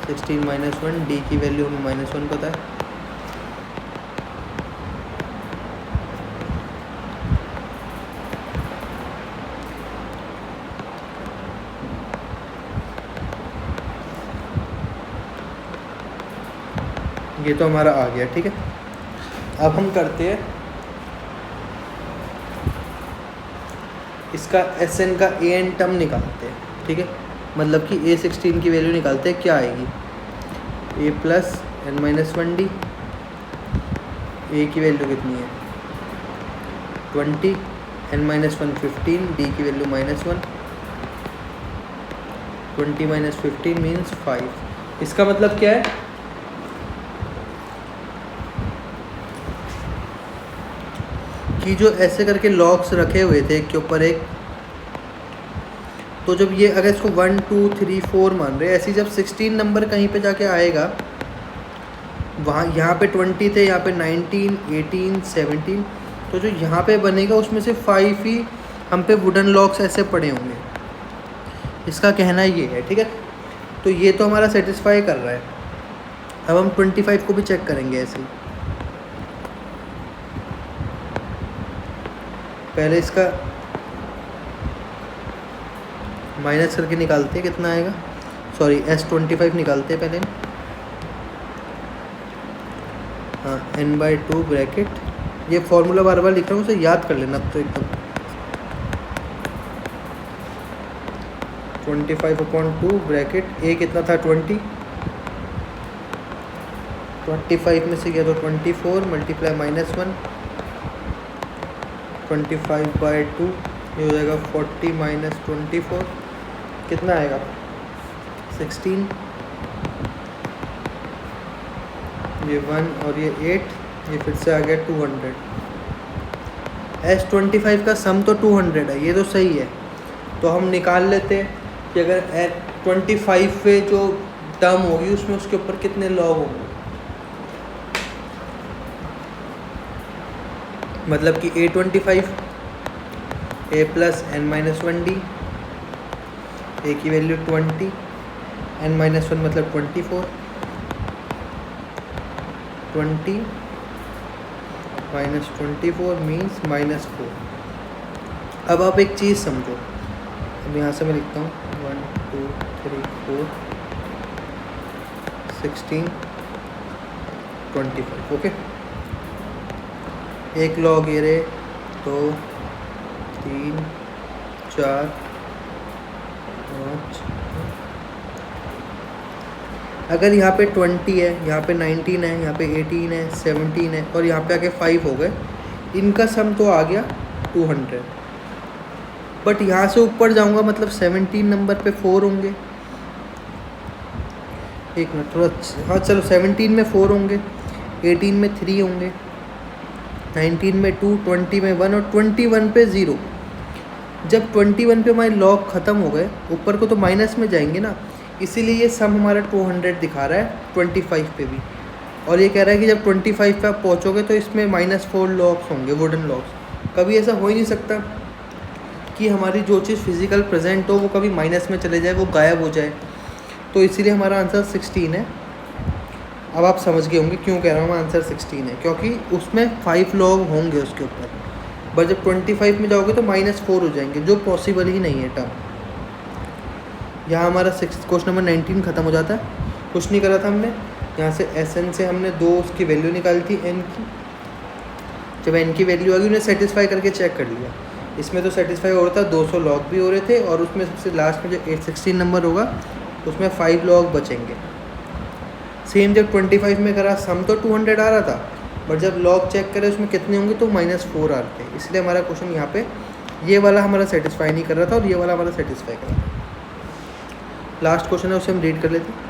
16 - 1 d की वैल्यू हमें -1 पता है। ये तो हमारा आ गया, ठीक है। अब हम करते हैं इसका Sn का an टर्म निकालते हैं, ठीक है। मतलब कि A16 की वैल्यू निकालते हैं, क्या आएगी a प्लस n-1d, a की वैल्यू कितनी है 20, n-1 15, d की वैल्यू -1, 20 - 15 मीन्स 5। इसका मतलब क्या है कि जो ऐसे करके लॉग्स रखे हुए थे एक के ऊपर एक, तो जब ये अगर इसको 1 2 3 4 मान रहे हैं, ऐसी जब 16 नंबर कहीं पे जाके आएगा, वहाँ यहाँ पे 20 थे, यहाँ पे 19 18 17, तो जो यहाँ पे बनेगा उसमें से 5 ही हम पे वुडन लॉग्स ऐसे पड़े होंगे। इसका कहना ये है, ठीक है। तो ये तो हमारा सेटिस्फाई कर रहा है। अब हम 25 को भी चेक करेंगे ऐसे ही। पहले इसका माइनस करके निकालते हैं कितना आएगा, सॉरी S25 निकालते हैं पहले। हाँ n/2 ब्रैकेट, ये फॉर्मूला बार बार लिख रहा हूँ, उसे याद कर लेना अब तो एकदम। 25/2 ब्रैकेट, a कितना था 20, 25 में से गया तो 24 मल्टीप्लाई -1, 25/2 ये हो जाएगा 40 - 24, कितना आएगा 16, ये 1 और ये 8, ये फिर से आ गया 200। S25 का सम तो 200 है, ये तो सही है। तो हम निकाल लेते हैं कि अगर 25 पे जो टर्म होगी उसमें उसके ऊपर कितने लॉग होंगे। मतलब कि A25 a plus n-1d, a की वैल्यू 20, n-1 मतलब 24, 20 - 24 मीन्स -4। अब आप एक चीज़ समझो, अब यहाँ से मैं लिखता हूँ 1 2 3 4 16 25, ओके। एक लॉग ये रहे 2 3 4 5। अगर यहाँ पे 20 है, यहाँ पे 19 है, यहाँ पे 18 है, 17 है और यहाँ पे आके 5 हो गए, इनका सम तो आ गया 200। बट यहाँ से ऊपर जाऊँगा मतलब 17 नंबर पे 4 होंगे। एक मिनट थोड़ा, हाँ चलो 17 में 4 होंगे, 18 में 3 होंगे, 19 में 2, 20 में 1 और 21 पे 0। जब 21 पे हमारे लॉग ख़त्म हो गए, ऊपर को तो माइनस में जाएंगे ना, इसीलिए ये सम हमारा 200 दिखा रहा है 25 पे भी। और ये कह रहा है कि जब 25 पे आप पहुँचोगे तो इसमें -4 लॉग्स होंगे, वुडन लॉग्स। कभी ऐसा हो ही नहीं सकता कि हमारी जो चीज़ फिजिकल प्रेजेंट हो वो कभी माइनस में चले जाए, वो गायब हो जाए। तो इसीलिए हमारा आंसर 16 है। अब आप समझ गए होंगे क्यों कह रहा हूँ मैं आंसर 16 है, क्योंकि उसमें 5 लॉग होंगे उसके ऊपर। बट जब 25 में जाओगे तो -4 हो जाएंगे, जो पॉसिबल ही नहीं है टर्म। यहाँ हमारा क्वेश्चन नंबर 19 ख़त्म हो जाता है। कुछ नहीं करा था हमने, यहाँ से Sn से हमने 2 उसकी वैल्यू निकाली थी n की, जब n की वैल्यू आ गई उन्हें सेटिस्फाई करके चेक कर लिया। इसमें तो सेटिस्फाई हो रहा था, 200 लॉग भी हो रहे थे, और उसमें सबसे लास्ट में जो 816 नंबर होगा उसमें 5 लॉग बचेंगे। सेम जब 25 में करा, सम तो 200 आ रहा था, बट जब लॉग चेक करे उसमें कितने होंगे तो -4 आ रहे थे। इसलिए हमारा क्वेश्चन यहाँ पे ये वाला हमारा सेटिस्फाई नहीं कर रहा था और ये वाला हमारा सेटिस्फाई कर रहा था। लास्ट क्वेश्चन है, उसे हम रीड कर लेते हैं।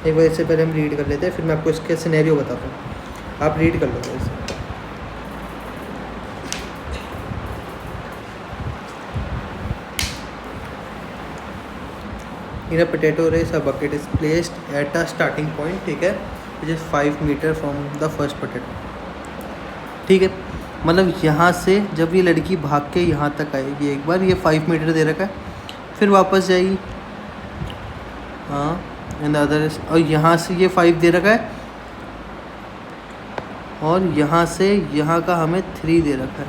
एक बार इससे पहले हम रीड कर लेते हैं, फिर मैं आपको इसके सिनेरियो बताता हूँ, आप रीड कर लो इसे। In a potato race, a bucket is placed at a starting point, ठीक है, which is 5 meter from the first potato, ठीक है। मतलब यहाँ से जब ये लड़की भाग के यहाँ तक आएगी, एक बार ये 5 मीटर दे रखा है, फिर वापस जाएगी, हाँ, एंड अदर, और यहाँ से ये 5 दे रखा है, और यहाँ से यहाँ का हमें 3 दे रखा है,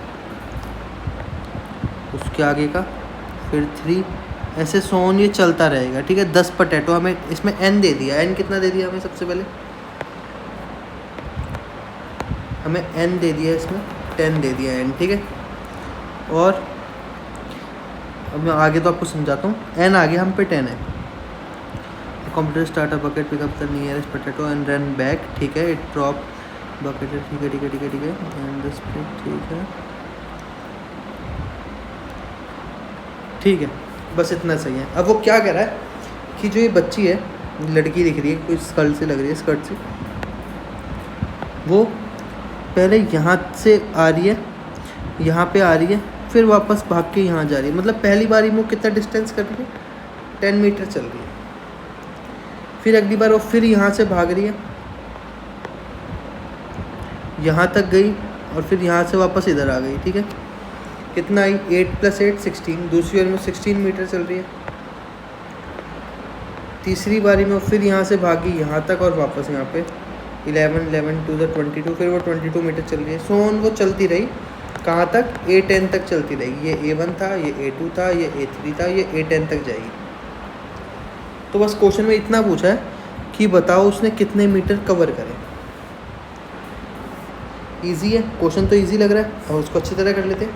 उसके आगे का फिर 3, ऐसे सोन ये चलता रहेगा, ठीक है। 10 पोटैटो हमें इसमें n दे दिया। n कितना दे दिया हमें? सबसे पहले हमें n दे दिया, इसमें 10 दे दिया n, ठीक है। और अब मैं आगे तो आपको समझाता हूँ। n आगे हम पे 10 है। Computer start a bucket, pick up the nearest potato and run back, ठीक है। इट ड्रॉप बकेट, ठीक है, ठीक है, ठीक है, ठीक है, एंड द स्प्लिट, ठीक है, ठीक है, बस इतना सही है। अब वो क्या कह रहा है कि जो ये बच्ची है, लड़की दिख रही है, कोई स्कर्ट से लग रही है, स्कर्ट से, वो पहले यहाँ से आ रही है, यहाँ पे आ रही है, फिर वापस भाग के यहाँ जा रही है। मतलब पहली बारी वो कितना डिस्टेंस कर रही है? 10 मीटर चल रही है। फिर अगली बार वो फिर यहाँ से भाग रही है, यहाँ तक गई, और फिर यहाँ से वापस इधर आ गई, ठीक है। कितना आई? 8 + 8 16। दूसरी बार में 16 मीटर चल रही है। तीसरी बारी में फिर यहाँ से भागी यहाँ तक और वापस यहाँ पे 11 11 2 22, फिर वो 22 मीटर चल रही है। सोन वो चलती रही कहाँ तक? A10 तक चलती रही। ये A1 था, ये A2 था, ये A3 था, ये A10 तक जाएगी। तो बस क्वेश्चन में इतना पूछा है कि बताओ उसने कितने मीटर कवर करे। ईजी है क्वेश्चन, तो ईजी लग रहा है, और उसको अच्छी तरह कर लेते हैं।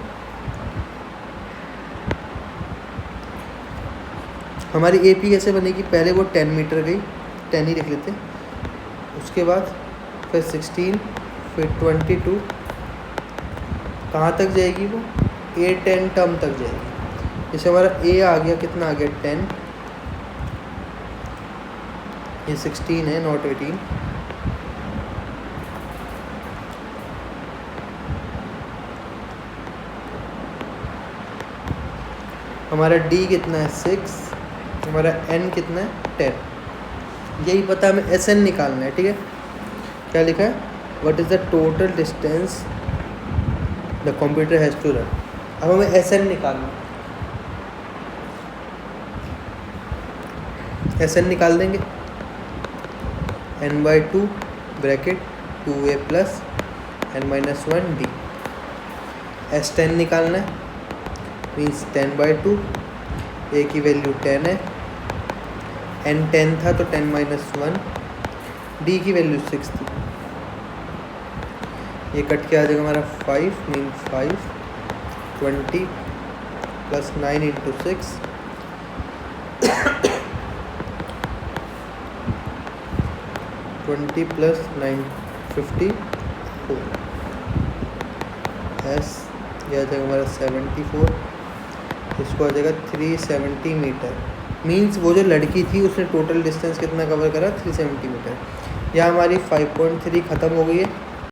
हमारी AP कैसे बनेगी? पहले वो 10 मीटर गई, 10 ही लिख लेते, उसके बाद फिर 16, फिर 22, कहाँ तक जाएगी वो? A10 टर्म तक जाएगी। जैसे हमारा A आ गया, कितना आ गया? 10, ये 16 है, नॉट 18। हमारा D कितना है? 6, हमारा N कितना है? 10। यही पता हमें SN निकालना है, ठीक है। क्या लिखा है? What is the total distance the computer has to run. अब हमें SN निकालना है। SN निकाल देंगे, n/2 bracket 2a + n-1 d। S10 निकालना है, मीन्स 10/2, a की वैल्यू 10 है, n 10 था तो 10-1, d की वैल्यू 6 थी। ये कट के आ जाएगा हमारा 5, मीन्स 5, 20 + 9 × 6, 20 + 9 54। S ये आ जाएगा हमारा 74, इसको आ जाएगा 370 मीटर। मीन्स वो जो लड़की थी उसने टोटल डिस्टेंस कितना कवर करा? 370 मीटर। यहाँ हमारी 5.3 ख़त्म हो गई है।